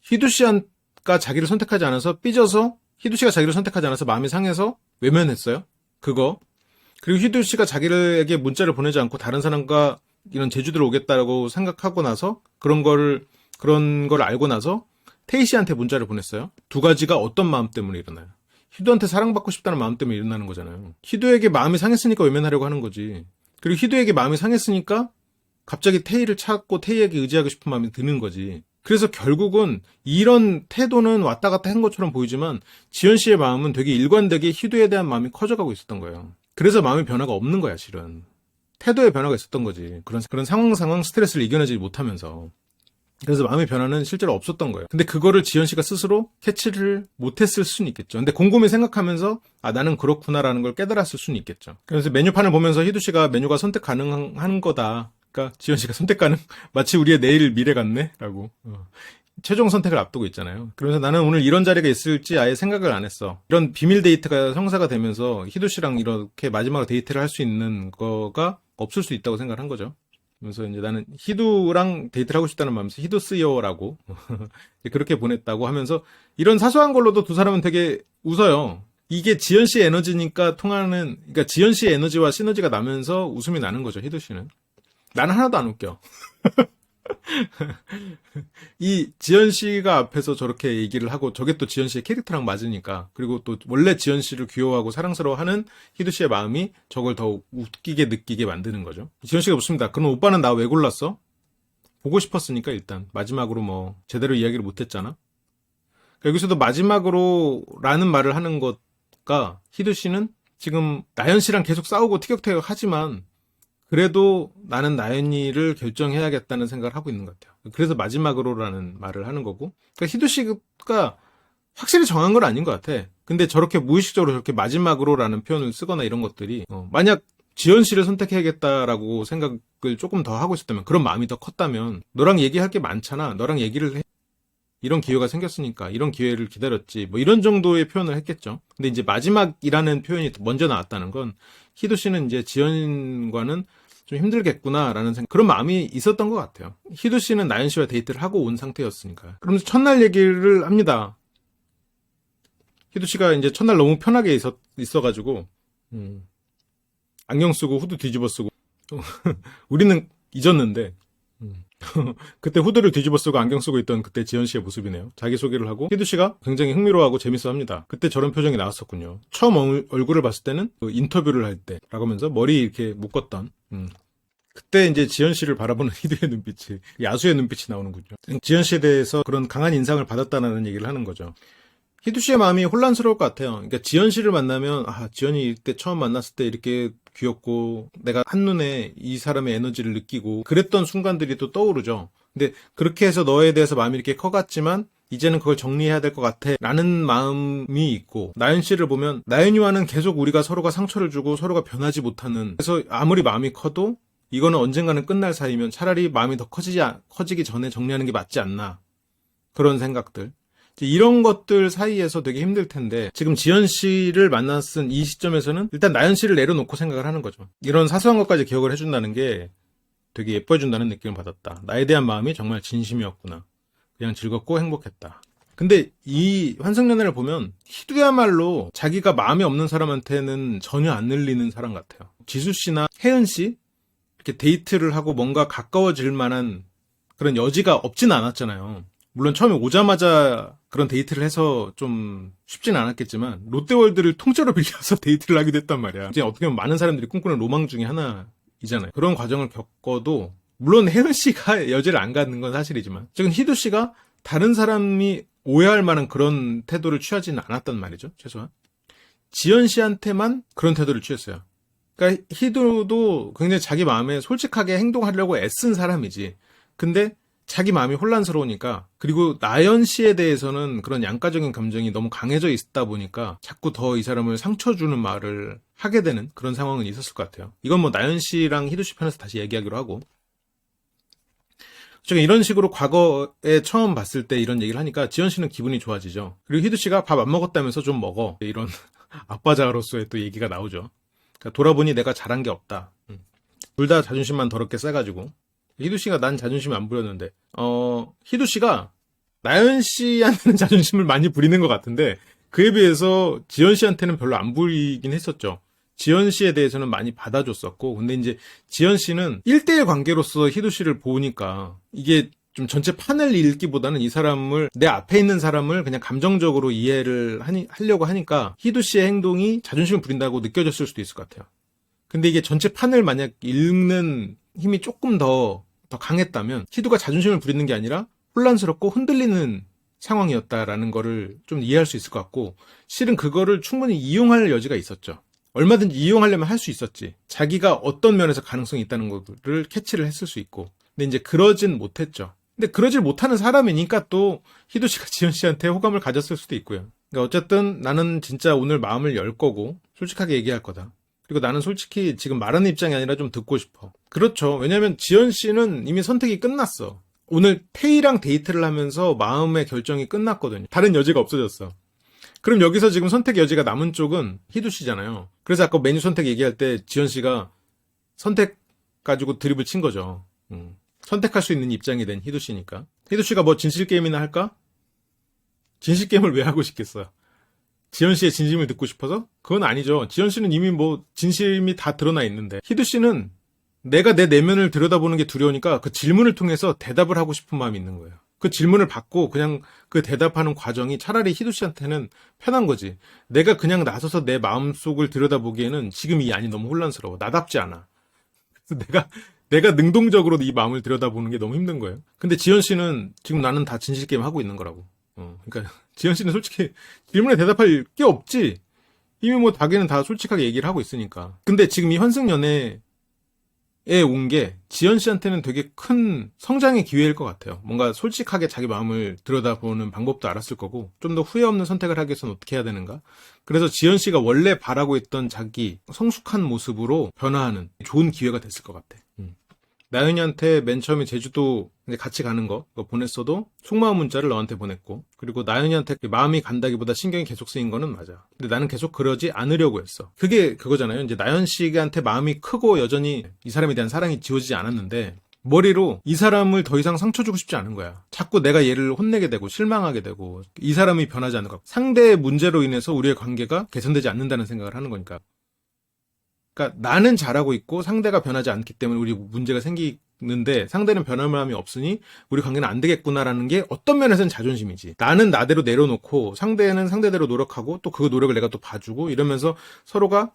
희두 씨가 자기를 선택하지 않아서 삐져서, 희두 씨가 자기를 선택하지 않아서 마음이 상해서 외면했어요. 그거. 그리고 희두 씨가 자기에게 문자를 보내지 않고 다른 사람과 이런 제주도를 오겠다고 생각하고 나서, 그런 걸 알고 나서 태희 씨한테 문자를 보냈어요. 두 가지가 어떤 마음 때문에 일어나요? 희두한테 사랑받고 싶다는 마음 때문에 일어나는 거잖아요. 희두에게 마음이 상했으니까 외면하려고 하는 거지. 그리고 희두에게 마음이 상했으니까 갑자기 태희를 찾고 태희에게 의지하고 싶은 마음이 드는 거지. 그래서 결국은 이런 태도는 왔다 갔다 한 것처럼 보이지만 지연 씨의 마음은 되게 일관되게 희두에 대한 마음이 커져가고 있었던 거예요. 그래서 마음의 변화가 없는 거야, 실은. 태도의 변화가 있었던 거지. 그런 상황 스트레스를 이겨내지 못하면서. 그래서 마음의 변화는 실제로 없었던 거예요. 근데 그거를 지연 씨가 스스로 캐치를 못했을 수는 있겠죠. 근데 곰곰이 생각하면서 나는 그렇구나라는 걸 깨달았을 수는 있겠죠. 그래서 메뉴판을 보면서 희두 씨가 메뉴가 선택 가능한 거다, 그러니까 지연 씨가 선택 가능, 마치 우리의 내일 미래 같네 라고. 최종 선택을 앞두고 있잖아요. 그러면서 나는 오늘 이런 자리가 있을지 아예 생각을 안 했어. 이런 비밀 데이트가 성사가 되면서 희두 씨랑 이렇게 마지막으로 데이트를 할 수 있는 거가 없을 수 있다고 생각을 한 거죠. 그래서 이제 나는 희두랑 데이트를 하고 싶다는 마음에서 희두 쓰여라고 그렇게 보냈다고 하면서, 이런 사소한 걸로도 두 사람은 되게 웃어요. 이게 지연 씨의 에너지니까 통하는, 그러니까 지연 씨의 에너지와 시너지가 나면서 웃음이 나는 거죠, 희두 씨는. 나는 하나도 안 웃겨. 이 지연 씨가 앞에서 저렇게 얘기를 하고, 저게 또 지연 씨의 캐릭터랑 맞으니까, 그리고 또 원래 지연 씨를 귀여워하고 사랑스러워하는 희두 씨의 마음이 저걸 더 웃기게 느끼게 만드는 거죠. 지연 씨가 묻습니다. 그럼 오빠는 나 왜 골랐어? 보고 싶었으니까. 일단 마지막으로 뭐 제대로 이야기를 못했잖아. 그러니까 여기서도 마지막으로 라는 말을 하는 것과, 희두 씨는 지금 나연 씨랑 계속 싸우고 티격태격 하지만 그래도 나는 나연이를 결정해야겠다는 생각을 하고 있는 것 같아요. 그래서 마지막으로라는 말을 하는 거고, 그러니까 희두 씨가 확실히 정한 건 아닌 것 같아. 근데 저렇게 무의식적으로 저렇게 마지막으로라는 표현을 쓰거나 이런 것들이, 만약 지연 씨를 선택해야겠다라고 생각을 조금 더 하고 있었다면, 그런 마음이 더 컸다면, 너랑 얘기할 게 많잖아, 너랑 얘기를 해, 이런 기회가 생겼으니까 이런 기회를 기다렸지, 뭐 이런 정도의 표현을 했겠죠. 근데 이제 마지막이라는 표현이 먼저 나왔다는 건, 희두 씨는 이제 지연과는 좀 힘들겠구나라는 그런 마음이 있었던 것 같아요. 희두 씨는 나연 씨와 데이트를 하고 온 상태였으니까. 그러면서 첫날 얘기를 합니다. 희두 씨가 이제 첫날 너무 편하게 있어가지고, 안경 쓰고 후드 뒤집어 쓰고, 우리는 잊었는데, 그때 후드를 뒤집어 쓰고 안경 쓰고 있던 그때 지연 씨의 모습이네요. 자기소개를 하고 희두 씨가 굉장히 흥미로워하고 재밌어 합니다. 그때 저런 표정이 나왔었군요. 처음 얼굴을 봤을 때는 그 인터뷰를 할 때라고 하면서 머리 이렇게 묶었던, 그때 이제 지연 씨를 바라보는 희두의 눈빛이, 야수의 눈빛이 나오는군요. 지연 씨에 대해서 그런 강한 인상을 받았다는 얘기를 하는 거죠. 희두 씨의 마음이 혼란스러울 것 같아요. 그러니까 지연 씨를 만나면, 지연이 이때 처음 만났을 때 이렇게 귀엽고, 내가 한눈에 이 사람의 에너지를 느끼고, 그랬던 순간들이 또 떠오르죠. 근데 그렇게 해서 너에 대해서 마음이 이렇게 커갔지만, 이제는 그걸 정리해야 될 것 같아 라는 마음이 있고, 나연 씨를 보면 나연이와는 계속 우리가 서로가 상처를 주고 서로가 변하지 못하는, 그래서 아무리 마음이 커도 이거는 언젠가는 끝날 사이면 차라리 마음이 더 커지기 전에 정리하는 게 맞지 않나, 그런 생각들. 이런 것들 사이에서 되게 힘들 텐데, 지금 지연 씨를 만났은 이 시점에서는 일단 나연 씨를 내려놓고 생각을 하는 거죠. 이런 사소한 것까지 기억을 해준다는 게 되게 예뻐해준다는 느낌을 받았다. 나에 대한 마음이 정말 진심이었구나. 그냥 즐겁고 행복했다. 근데 이 환승연애를 보면 희두야말로 자기가 마음이 없는 사람한테는 전혀 안 늘리는 사람 같아요. 지수 씨나 혜은 씨 이렇게 데이트를 하고 뭔가 가까워질 만한 그런 여지가 없진 않았잖아요. 물론 처음에 오자마자 그런 데이트를 해서 좀 쉽진 않았겠지만 롯데월드를 통째로 빌려서 데이트를 하기도 했단 말이야. 이제 어떻게 보면 많은 사람들이 꿈꾸는 로망 중에 하나이잖아요. 그런 과정을 겪어도 물론 혜은 씨가 여지를 안 갖는 건 사실이지만 지금 희두 씨가 다른 사람이 오해할 만한 그런 태도를 취하지는 않았단 말이죠. 최소한 지연 씨한테만 그런 태도를 취했어요. 그러니까 희두도 굉장히 자기 마음에 솔직하게 행동하려고 애쓴 사람이지. 근데 자기 마음이 혼란스러우니까, 그리고 나연 씨에 대해서는 그런 양가적인 감정이 너무 강해져 있다 보니까 자꾸 더 이 사람을 상처 주는 말을 하게 되는 그런 상황은 있었을 것 같아요. 이건 뭐 나연 씨랑 희두 씨 편에서 다시 얘기하기로 하고, 제가 이런 식으로 과거에 처음 봤을 때 이런 얘기를 하니까 지연 씨는 기분이 좋아지죠. 그리고 희두 씨가 밥 안 먹었다면서 좀 먹어. 이런 아빠자로서의 또 얘기가 나오죠. 그러니까 돌아보니 내가 잘한 게 없다. 둘 다 자존심만 더럽게 세가지고. 희두 씨가 난 자존심이 안 부렸는데, 희두 씨가 나연 씨한테는 자존심을 많이 부리는 것 같은데, 그에 비해서 지연 씨한테는 별로 안 부리긴 했었죠. 지연 씨에 대해서는 많이 받아줬었고, 근데 이제 지연 씨는 1대1 관계로서 희두 씨를 보니까, 이게 좀 전체 판을 읽기보다는 이 사람을, 내 앞에 있는 사람을 그냥 감정적으로 이해를 하려고 하니까, 희두 씨의 행동이 자존심을 부린다고 느껴졌을 수도 있을 것 같아요. 근데 이게 전체 판을 만약 읽는 힘이 조금 더 강했다면 희두가 자존심을 부리는 게 아니라 혼란스럽고 흔들리는 상황이었다라는 거를 좀 이해할 수 있을 것 같고, 실은 그거를 충분히 이용할 여지가 있었죠. 얼마든지 이용하려면 할 수 있었지. 자기가 어떤 면에서 가능성이 있다는 것을 캐치를 했을 수 있고. 근데 이제 그러진 못했죠. 근데 그러질 못하는 사람이니까 또 희두 씨가 지연 씨한테 호감을 가졌을 수도 있고요. 그러니까 어쨌든 나는 진짜 오늘 마음을 열 거고 솔직하게 얘기할 거다. 그리고 나는 솔직히 지금 말하는 입장이 아니라 좀 듣고 싶어. 그렇죠. 왜냐면 지연 씨는 이미 선택이 끝났어. 오늘 태희랑 데이트를 하면서 마음의 결정이 끝났거든요. 다른 여지가 없어졌어. 그럼 여기서 지금 선택 여지가 남은 쪽은 희두 씨잖아요. 그래서 아까 메뉴 선택 얘기할 때 지연 씨가 선택 가지고 드립을 친 거죠. 선택할 수 있는 입장이 된 희두 씨니까. 희두 씨가 뭐 진실 게임이나 할까? 진실 게임을 왜 하고 싶겠어? 지연 씨의 진심을 듣고 싶어서? 그건 아니죠. 지연 씨는 이미 뭐 진심이 다 드러나 있는데, 희두 씨는 내가 내 내면을 들여다보는 게 두려우니까 그 질문을 통해서 대답을 하고 싶은 마음이 있는 거예요. 그 질문을 받고 그냥 그 대답하는 과정이 차라리 희두 씨한테는 편한 거지. 내가 그냥 나서서 내 마음속을 들여다보기에는 지금 이 안이 너무 혼란스러워. 나답지 않아. 그래서 내가 능동적으로 이 마음을 들여다보는 게 너무 힘든 거예요. 근데 지연 씨는 지금 나는 다 진실 게임 하고 있는 거라고. 그러니까 지연 씨는 솔직히 질문에 대답할 게 없지. 이미 뭐 자기는 다 솔직하게 얘기를 하고 있으니까. 근데 지금 이 환승연애에 온 게 지연 씨한테는 되게 큰 성장의 기회일 것 같아요. 뭔가 솔직하게 자기 마음을 들여다보는 방법도 알았을 거고, 좀 더 후회 없는 선택을 하기 위해서는 어떻게 해야 되는가. 그래서 지연 씨가 원래 바라고 있던 자기 성숙한 모습으로 변화하는 좋은 기회가 됐을 것 같아. 나연이한테 맨 처음에 제주도 같이 가는 거 보냈어도 속마음 문자를 너한테 보냈고, 그리고 나연이한테 마음이 간다기보다 신경이 계속 쓰인 거는 맞아. 근데 나는 계속 그러지 않으려고 했어. 그게 그거잖아요. 이제 나연 씨한테 마음이 크고 여전히 이 사람에 대한 사랑이 지워지지 않았는데, 머리로 이 사람을 더 이상 상처 주고 싶지 않은 거야. 자꾸 내가 얘를 혼내게 되고 실망하게 되고 이 사람이 변하지 않는 거. 상대의 문제로 인해서 우리의 관계가 개선되지 않는다는 생각을 하는 거니까. 그러니까 나는 잘하고 있고 상대가 변하지 않기 때문에 우리 문제가 생기는데, 상대는 변함이 없으니 우리 관계는 안 되겠구나라는 게 어떤 면에서는 자존심이지. 나는 나대로 내려놓고 상대는 상대대로 노력하고 또 그 노력을 내가 또 봐주고 이러면서 서로가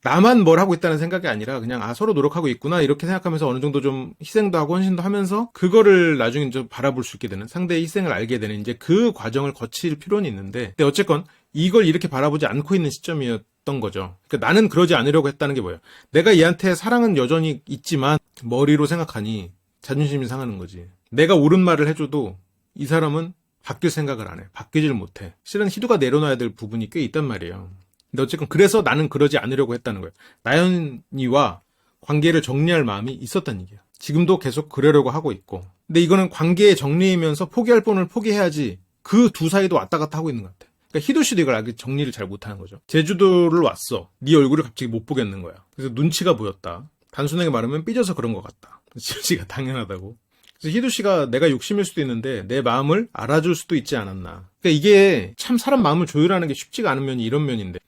나만 뭘 하고 있다는 생각이 아니라 그냥 서로 노력하고 있구나 이렇게 생각하면서 어느 정도 좀 희생도 하고 헌신도 하면서 그거를 나중에 좀 바라볼 수 있게 되는, 상대의 희생을 알게 되는 이제 그 과정을 거칠 필요는 있는데, 근데 어쨌건 이걸 이렇게 바라보지 않고 있는 시점이었던 거죠. 그러니까 나는 그러지 않으려고 했다는 게 뭐예요? 내가 얘한테 사랑은 여전히 있지만 머리로 생각하니 자존심이 상하는 거지. 내가 옳은 말을 해줘도 이 사람은 바뀔 생각을 안 해. 바뀌질 못해. 실은 희두가 내려놔야 될 부분이 꽤 있단 말이에요. 근데 어쨌건 그래서 나는 그러지 않으려고 했다는 거예요. 나연이와 관계를 정리할 마음이 있었다는 얘기예요. 지금도 계속 그러려고 하고 있고. 근데 이거는 관계의 정리이면서 포기할 뻔을 포기해야지 그 두 사이도 왔다 갔다 하고 있는 것 같아. 그러니까 희도 씨도 이걸 아직 정리를 잘 못하는 거죠. 제주도를 왔어. 네 얼굴을 갑자기 못 보겠는 거야. 그래서 눈치가 보였다. 단순하게 말하면 삐져서 그런 것 같다. 지현 씨가 당연하다고. 그래서 희두 씨가 내가 욕심일 수도 있는데 내 마음을 알아줄 수도 있지 않았나. 그러니까 이게 참 사람 마음을 조율하는 게 쉽지가 않은 면이 이런 면인데,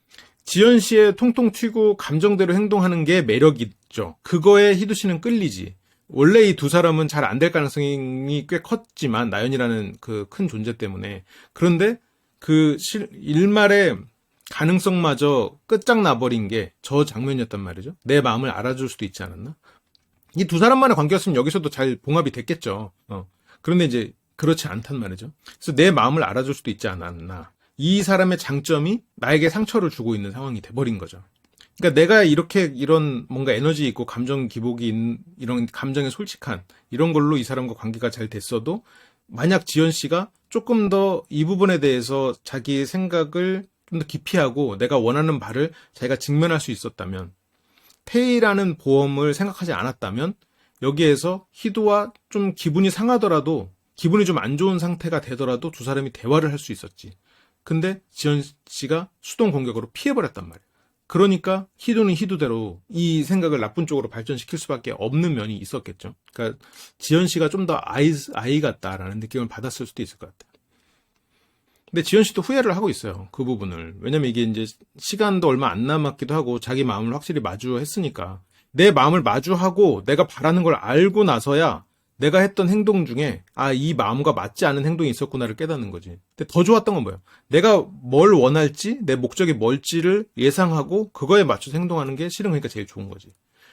지현 씨의 통통 튀고 감정대로 행동하는 게 매력이 있죠. 그거에 희두 씨는 끌리지. 원래 이 두 사람은 잘 안 될 가능성이 꽤 컸지만, 나연이라는 그 큰 존재 때문에. 그런데 그 일말의 가능성마저 끝장나버린 게 저 장면이었단 말이죠. 내 마음을 알아줄 수도 있지 않았나? 이 두 사람만의 관계였으면 여기서도 잘 봉합이 됐겠죠. 그런데 이제 그렇지 않단 말이죠. 그래서 내 마음을 알아줄 수도 있지 않았나. 이 사람의 장점이 나에게 상처를 주고 있는 상황이 돼버린 거죠. 그러니까 내가 이렇게 이런 뭔가 에너지 있고 감정 기복이 있는, 이런 감정에 솔직한 이런 걸로 이 사람과 관계가 잘 됐어도, 만약 지연 씨가 조금 더 이 부분에 대해서 자기 생각을 좀 더 깊이 하고 내가 원하는 바를 자기가 직면할 수 있었다면, 태희라는 보험을 생각하지 않았다면, 여기에서 희도와 좀 기분이 상하더라도, 기분이 좀 안 좋은 상태가 되더라도 두 사람이 대화를 할 수 있었지. 근데 지연 씨가 수동 공격으로 피해버렸단 말이야. 그러니까 희도는 희도대로 이 생각을 나쁜 쪽으로 발전시킬 수밖에 없는 면이 있었겠죠. 그러니까 지연 씨가 좀 더 아이 같다라는 느낌을 받았을 수도 있을 것 같아요. 근데 지연 씨도 후회를 하고 있어요. 그 부분을. 왜냐면 이게 이제 시간도 얼마 안 남았기도 하고 자기 마음을 확실히 마주했으니까. 내 마음을 마주하고 내가 바라는 걸 알고 나서야 내가 했던 행동 중에 이 마음과 맞지 않은 행동이 있었구나를 깨닫는 거지. 근데 더 좋았던 건 뭐예요? 내가 뭘 원할지, 내 목적이 뭘지를 예상하고 그거에 맞춰서 행동하는 게 실은 그러니까 제일 좋은 거지.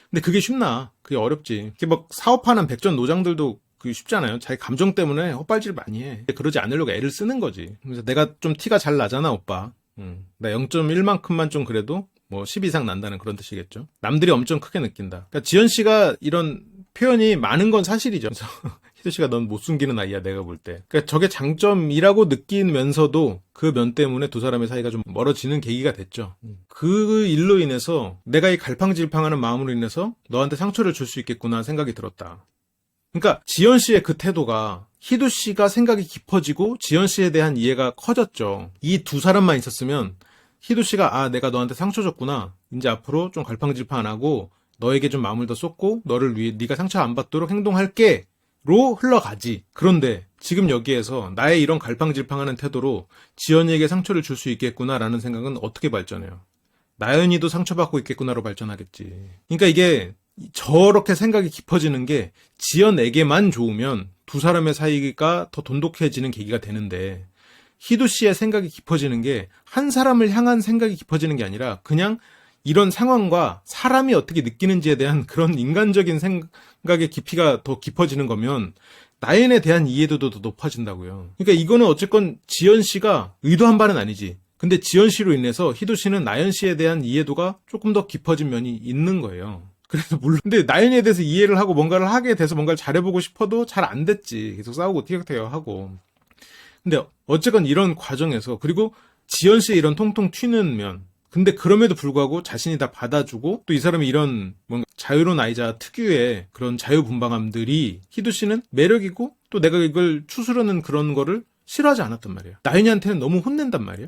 근데 그게 쉽나? 그게 어렵지. 그게 막 사업하는 백전 노장들도 그게 쉽잖아요. 자기 감정 때문에 헛발질 많이 해. 그러지 않으려고 애를 쓰는 거지. 그래서 내가 좀 티가 잘 나잖아, 오빠. 나 0.1만큼만 좀 그래도 뭐 10 이상 난다는 그런 뜻이겠죠. 남들이 엄청 크게 느낀다. 그러니까 지연 씨가 이런 표현이 많은 건 사실이죠. 그래서 희도 씨가 넌 못 숨기는 아이야, 내가 볼 때. 그러니까 저게 장점이라고 느끼면서도 그 면 때문에 두 사람의 사이가 좀 멀어지는 계기가 됐죠. 그 일로 인해서 내가 이 갈팡질팡하는 마음으로 인해서 너한테 상처를 줄 수 있겠구나 생각이 들었다. 그러니까 지연 씨의 그 태도가 희도 씨가 생각이 깊어지고 지연 씨에 대한 이해가 커졌죠. 이 두 사람만 있었으면 희도 씨가 내가 너한테 상처 줬구나. 이제 앞으로 좀 갈팡질팡 안 하고 너에게 좀 마음을 더 쏟고 너를 위해 네가 상처 안 받도록 행동할게 로 흘러가지. 그런데 지금 여기에서 나의 이런 갈팡질팡하는 태도로 지연이에게 상처를 줄 수 있겠구나라는 생각은 어떻게 발전해요? 나연이도 상처받고 있겠구나로 발전하겠지. 그러니까 이게 저렇게 생각이 깊어지는 게 지연에게만 좋으면 두 사람의 사이가 더 돈독해지는 계기가 되는데, 희도 씨의 생각이 깊어지는 게 한 사람을 향한 생각이 깊어지는 게 아니라 그냥 이런 상황과 사람이 어떻게 느끼는지에 대한 그런 인간적인 생각의 깊이가 더 깊어지는 거면 나연에 대한 이해도도 더 높아진다고요. 그러니까 이거는 어쨌건 지연 씨가 의도한 바는 아니지. 근데 지연 씨로 인해서 희도 씨는 나연 씨에 대한 이해도가 조금 더 깊어진 면이 있는 거예요. 그래서 물론 근데 나연이에 대해서 이해를 하고 뭔가를 하게 돼서 뭔가를 잘해보고 싶어도 잘 안 됐지. 계속 싸우고 티격태격하고. 근데 어쨌건 이런 과정에서, 그리고 지연 씨의 이런 통통 튀는 면, 근데 그럼에도 불구하고 자신이 다 받아주고 또 이 사람이 이런 뭔가 자유로운 아이자 특유의 그런 자유분방함들이 희도 씨는 매력이고, 또 내가 이걸 추스르는 그런 거를 싫어하지 않았단 말이야. 나연이한테는 너무 혼낸단 말이야.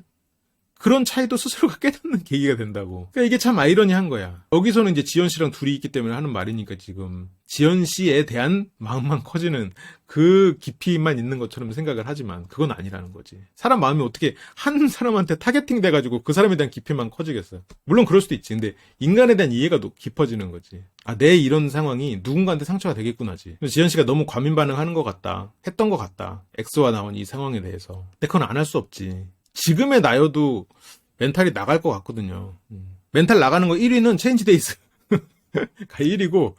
그런 차이도 스스로가 깨닫는 계기가 된다고. 그러니까 이게 참 아이러니한 거야. 여기서는 이제 지연 씨랑 둘이 있기 때문에 하는 말이니까 지금 지연 씨에 대한 마음만 커지는 그 깊이만 있는 것처럼 생각을 하지만 그건 아니라는 거지. 사람 마음이 어떻게 한 사람한테 타겟팅 돼가지고 그 사람에 대한 깊이만 커지겠어요. 물론 그럴 수도 있지. 근데 인간에 대한 이해가 더 깊어지는 거지. 내 이런 상황이 누군가한테 상처가 되겠구나지. 지연 씨가 너무 과민 반응하는 것 같다. 했던 것 같다. 엑소와 나온 이 상황에 대해서. 근데 그건 안 할 수 없지. 지금의 나여도 멘탈이 나갈 것 같거든요. 멘탈 나가는 거 1위는 체인지 데이스. 가 1위고,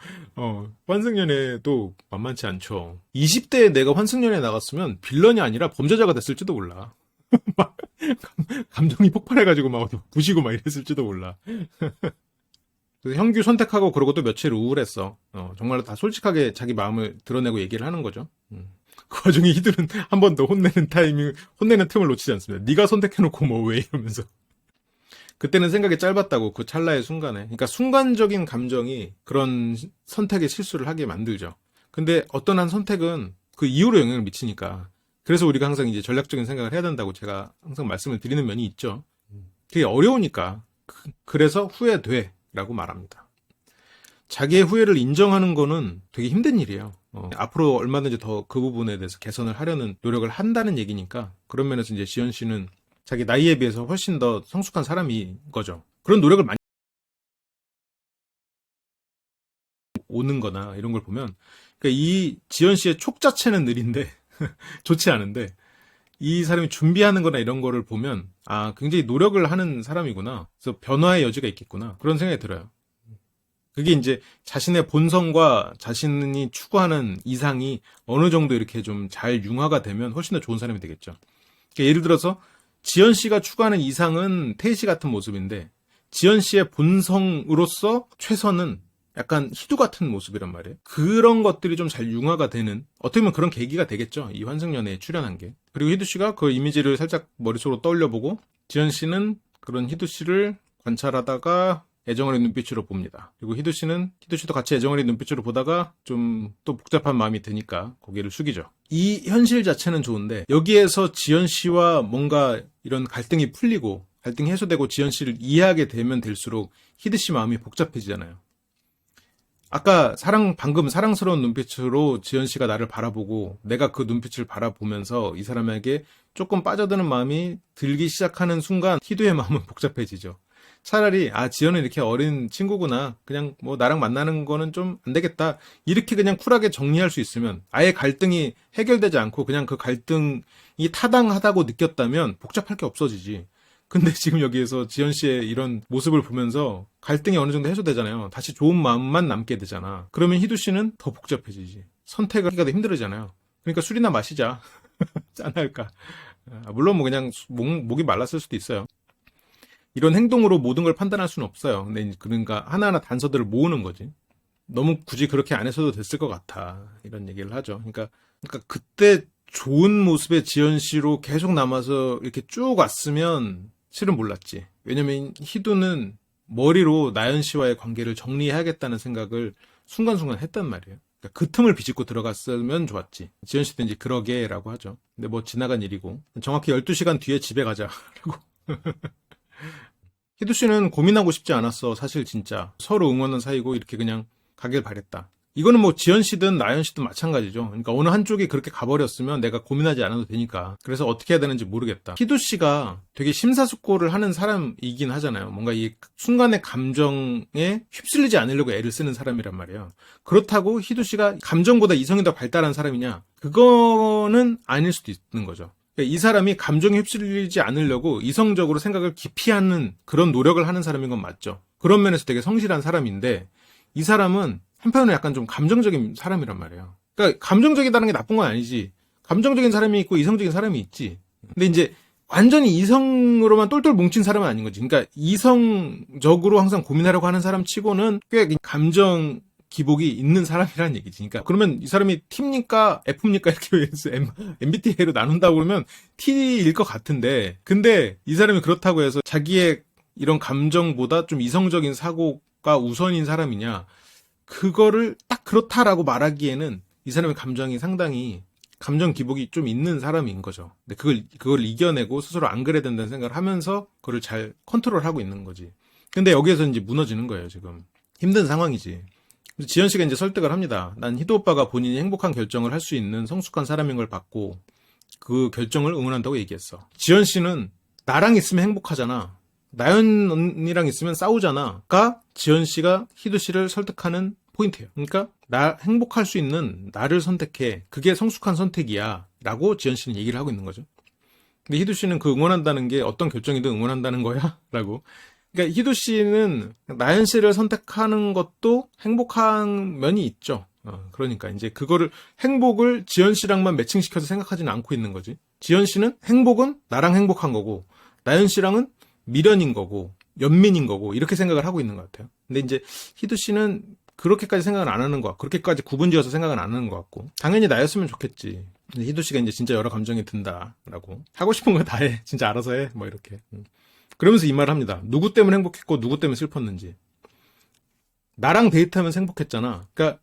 환승연애도 만만치 않죠. 20대에 내가 환승연애 나갔으면 빌런이 아니라 범죄자가 됐을지도 몰라. 막, 감정이 폭발해가지고 막 부시고 막 이랬을지도 몰라. 그래서 형규 선택하고 그러고 또 며칠 우울했어. 정말로 다 솔직하게 자기 마음을 드러내고 얘기를 하는 거죠. 그 와중에 희들은 한 번 더 혼내는 혼내는 틈을 놓치지 않습니다. 네가 선택해놓고 뭐 왜 이러면서. 그때는 생각이 짧았다고, 그 찰나의 순간에. 그러니까 순간적인 감정이 그런 선택의 실수를 하게 만들죠. 근데 어떤 한 선택은 그 이후로 영향을 미치니까. 그래서 우리가 항상 이제 전략적인 생각을 해야 된다고 제가 항상 말씀을 드리는 면이 있죠. 되게 어려우니까. 그래서 후회돼 라고 말합니다. 자기의 후회를 인정하는 거는 되게 힘든 일이에요. 앞으로 얼마든지 더 그 부분에 대해서 개선을 하려는 노력을 한다는 얘기니까, 그런 면에서 이제 지연 씨는 자기 나이에 비해서 훨씬 더 성숙한 사람인 거죠. 그런 노력을 많이 오는 거나 이런 걸 보면, 그러니까 이 지연 씨의 촉 자체는 느린데 좋지 않은데, 이 사람이 준비하는 거나 이런 거를 보면 굉장히 노력을 하는 사람이구나. 그래서 변화의 여지가 있겠구나. 그런 생각이 들어요. 그게 이제 자신의 본성과 자신이 추구하는 이상이 어느 정도 이렇게 좀 잘 융화가 되면 훨씬 더 좋은 사람이 되겠죠. 그러니까 예를 들어서 지연 씨가 추구하는 이상은 태희 씨 같은 모습인데, 지연 씨의 본성으로서 최선은 약간 희두 같은 모습이란 말이에요. 그런 것들이 좀 잘 융화가 되는, 어떻게 보면 그런 계기가 되겠죠. 이 환승연애에 출연한 게. 그리고 희두 씨가 그 이미지를 살짝 머릿속으로 떠올려보고, 지연 씨는 그런 희두 씨를 관찰하다가 애정어린 눈빛으로 봅니다. 그리고 희두 씨도 같이 애정어린 눈빛으로 보다가 좀 또 복잡한 마음이 드니까 고개를 숙이죠. 이 현실 자체는 좋은데, 여기에서 지연 씨와 뭔가 이런 갈등이 풀리고 갈등이 해소되고 지연 씨를 이해하게 되면 될수록 희두 씨 마음이 복잡해지잖아요. 아까 방금 사랑스러운 눈빛으로 지연 씨가 나를 바라보고 내가 그 눈빛을 바라보면서 이 사람에게 조금 빠져드는 마음이 들기 시작하는 순간 희두의 마음은 복잡해지죠. 차라리 지연은 이렇게 어린 친구구나, 그냥 뭐 나랑 만나는 거는 좀 안 되겠다, 이렇게 그냥 쿨하게 정리할 수 있으면, 아예 갈등이 해결되지 않고 그냥 그 갈등이 타당하다고 느꼈다면 복잡할 게 없어지지. 근데 지금 여기에서 지연 씨의 이런 모습을 보면서 갈등이 어느 정도 해소되잖아요. 다시 좋은 마음만 남게 되잖아. 그러면 희두 씨는 더 복잡해지지. 선택을 하기가 더 힘들어지잖아요. 그러니까 술이나 마시자. 짠할까. 물론 뭐 그냥 목이 말랐을 수도 있어요. 이런 행동으로 모든 걸 판단할 수는 없어요. 근데 그러니까 하나하나 단서들을 모으는 거지. 너무 굳이 그렇게 안 했어도 됐을 것 같아, 이런 얘기를 하죠. 그러니까 그때 좋은 모습의 지연 씨로 계속 남아서 이렇게 쭉 왔으면 실은 몰랐지. 왜냐면 희두는 머리로 나연 씨와의 관계를 정리해야겠다는 생각을 순간순간 했단 말이에요. 그러니까 그 틈을 비집고 들어갔으면 좋았지. 지연 씨도 이제 그러게라고 하죠. 근데 뭐 지나간 일이고. 정확히 12시간 뒤에 집에 가자라고. 희두 씨는 고민하고 싶지 않았어. 사실 진짜 서로 응원하는 사이고 이렇게 그냥 가길 바랬다. 이거는 뭐 지연 씨든 나연 씨든 마찬가지죠. 그러니까 어느 한쪽이 그렇게 가버렸으면 내가 고민하지 않아도 되니까. 그래서 어떻게 해야 되는지 모르겠다. 희두 씨가 되게 심사숙고를 하는 사람이긴 하잖아요. 뭔가 이 순간의 감정에 휩쓸리지 않으려고 애를 쓰는 사람이란 말이에요. 그렇다고 희두 씨가 감정보다 이성이 더 발달한 사람이냐? 그거는 아닐 수도 있는 거죠. 이 사람이 감정에 휩쓸리지 않으려고 이성적으로 생각을 깊이 하는 그런 노력을 하는 사람인 건 맞죠. 그런 면에서 되게 성실한 사람인데, 이 사람은 한편으로 약간 좀 감정적인 사람이란 말이에요. 그러니까 감정적이다는 게 나쁜 건 아니지. 감정적인 사람이 있고 이성적인 사람이 있지. 근데 이제 완전히 이성으로만 똘똘 뭉친 사람은 아닌 거지. 그러니까 이성적으로 항상 고민하려고 하는 사람 치고는 꽤 감정 기복이 있는 사람이라는 얘기지. 그러니까 그러면 이 사람이 T입니까 F입니까 이렇게 해서 MBTI로 나눈다고 그러면 T일 것 같은데, 근데 이 사람이 그렇다고 해서 자기의 이런 감정보다 좀 이성적인 사고가 우선인 사람이냐, 그거를 딱 그렇다라고 말하기에는 이 사람의 감정이 상당히 감정 기복이 좀 있는 사람인 거죠. 근데 그걸 이겨내고 스스로 안 그래야 된다는 생각을 하면서 그걸 잘 컨트롤하고 있는 거지. 근데 여기에서 이제 무너지는 거예요, 지금. 힘든 상황이지. 지연 씨가 이제 설득을 합니다. 난 희도 오빠가 본인이 행복한 결정을 할 수 있는 성숙한 사람인 걸 봤고 그 결정을 응원한다고 얘기했어. 지연 씨는 나랑 있으면 행복하잖아, 나연 언니랑 있으면 싸우잖아가 지연 씨가 희도 씨를 설득하는 포인트예요. 그러니까 행복할 수 있는 나를 선택해, 그게 성숙한 선택이야 라고 지연 씨는 얘기를 하고 있는 거죠. 근데 희도 씨는 그 응원한다는 게 어떤 결정이든 응원한다는 거야? 라고. 그러니까 희도 씨는 나연 씨를 선택하는 것도 행복한 면이 있죠. 그러니까 이제 그거를 행복을 지연 씨랑만 매칭시켜서 생각하지는 않고 있는 거지. 지연 씨는 행복은 나랑 행복한 거고 나연 씨랑은 미련인 거고 연민인 거고 이렇게 생각을 하고 있는 것 같아요. 근데 이제 희도 씨는 그렇게까지 생각을 안 하는 것 같고 그렇게까지 구분지어서 생각을 안 하는 것 같고 당연히 나였으면 좋겠지. 근데 희도 씨가 이제 진짜 여러 감정이 든다라고 하고 싶은 거 다 해. 진짜 알아서 해. 뭐 이렇게. 그러면서 이 말을 합니다. 누구 때문에 행복했고 누구 때문에 슬펐는지. 나랑 데이트하면서 행복했잖아. 그러니까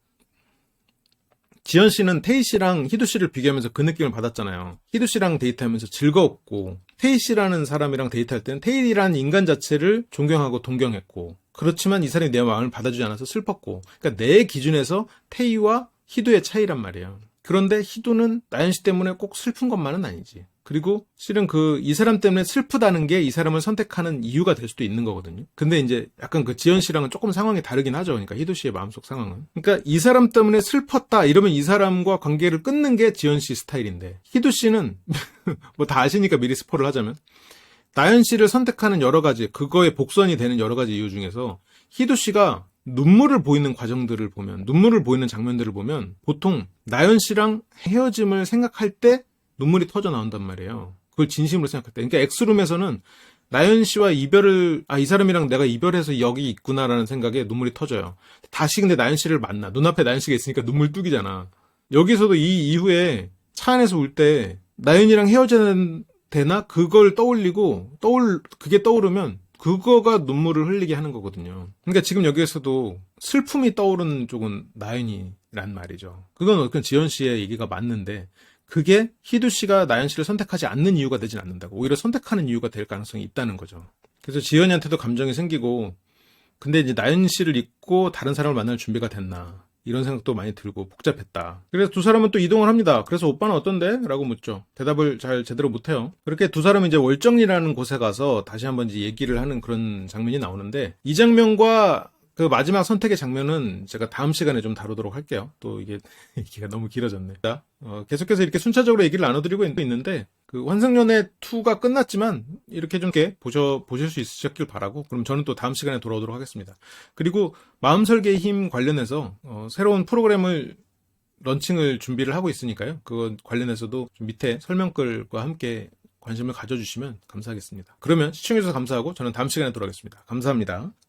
지연 씨는 태희 씨랑 희도 씨를 비교하면서 그 느낌을 받았잖아요. 희도 씨랑 데이트하면서 즐거웠고 태희 씨라는 사람이랑 데이트할 때는 태희라는 인간 자체를 존경하고 동경했고 그렇지만 이 사람이 내 마음을 받아주지 않아서 슬펐고 그러니까 내 기준에서 태희와 희도의 차이란 말이에요. 그런데 희도는 나연 씨 때문에 꼭 슬픈 것만은 아니지. 그리고 실은 이 사람 때문에 슬프다는 게 이 사람을 선택하는 이유가 될 수도 있는 거거든요. 근데 이제 약간 그 지연 씨랑은 조금 상황이 다르긴 하죠. 그러니까 희도 씨의 마음속 상황은. 그러니까 이 사람 때문에 슬펐다 이러면 이 사람과 관계를 끊는 게 지연 씨 스타일인데 희도 씨는 뭐 다 아시니까 미리 스포를 하자면 나연 씨를 선택하는 여러 가지 그거에 복선이 되는 여러 가지 이유 중에서 희도 씨가 눈물을 보이는 과정들을 보면 눈물을 보이는 장면들을 보면 보통 나연 씨랑 헤어짐을 생각할 때 눈물이 터져 나온단 말이에요. 그걸 진심으로 생각할 때. 그러니까 엑스룸에서는 나연 씨와 이 사람이랑 내가 이별해서 여기 있구나라는 생각에 눈물이 터져요. 다시 근데 나연 씨를 만나. 눈앞에 나연 씨가 있으니까 눈물 뚝이잖아. 여기서도 이 이후에 차 안에서 울 때 나연이랑 헤어져야 되나? 그걸 떠올리고 그게 떠오르면 그거가 눈물을 흘리게 하는 거거든요. 그러니까 지금 여기에서도 슬픔이 떠오르는 쪽은 나연이란 말이죠. 그건 지연 씨의 얘기가 맞는데 그게 희두 씨가 나연 씨를 선택하지 않는 이유가 되진 않는다고. 오히려 선택하는 이유가 될 가능성이 있다는 거죠. 그래서 지연이한테도 감정이 생기고 근데 이제 나연 씨를 잊고 다른 사람을 만날 준비가 됐나. 이런 생각도 많이 들고 복잡했다. 그래서 두 사람은 또 이동을 합니다. 그래서 오빠는 어떤데? 라고 묻죠. 대답을 잘 제대로 못해요. 그렇게 두 사람은 이제 월정리라는 곳에 가서 다시 한번 이제 얘기를 하는 그런 장면이 나오는데 이 장면과 그 마지막 선택의 장면은 제가 다음 시간에 좀 다루도록 할게요. 또 이게 얘기가 너무 길어졌네. 계속해서 이렇게 순차적으로 얘기를 나눠드리고 있는데 그 환승연애 2가 끝났지만 이렇게 좀 보실 수 있으셨길 바라고 그럼 저는 또 다음 시간에 돌아오도록 하겠습니다. 그리고 마음설계의 힘 관련해서 새로운 프로그램을 런칭을 준비를 하고 있으니까요. 그거 관련해서도 좀 밑에 설명글과 함께 관심을 가져주시면 감사하겠습니다. 그러면 시청해주셔서 감사하고 저는 다음 시간에 돌아오겠습니다. 감사합니다.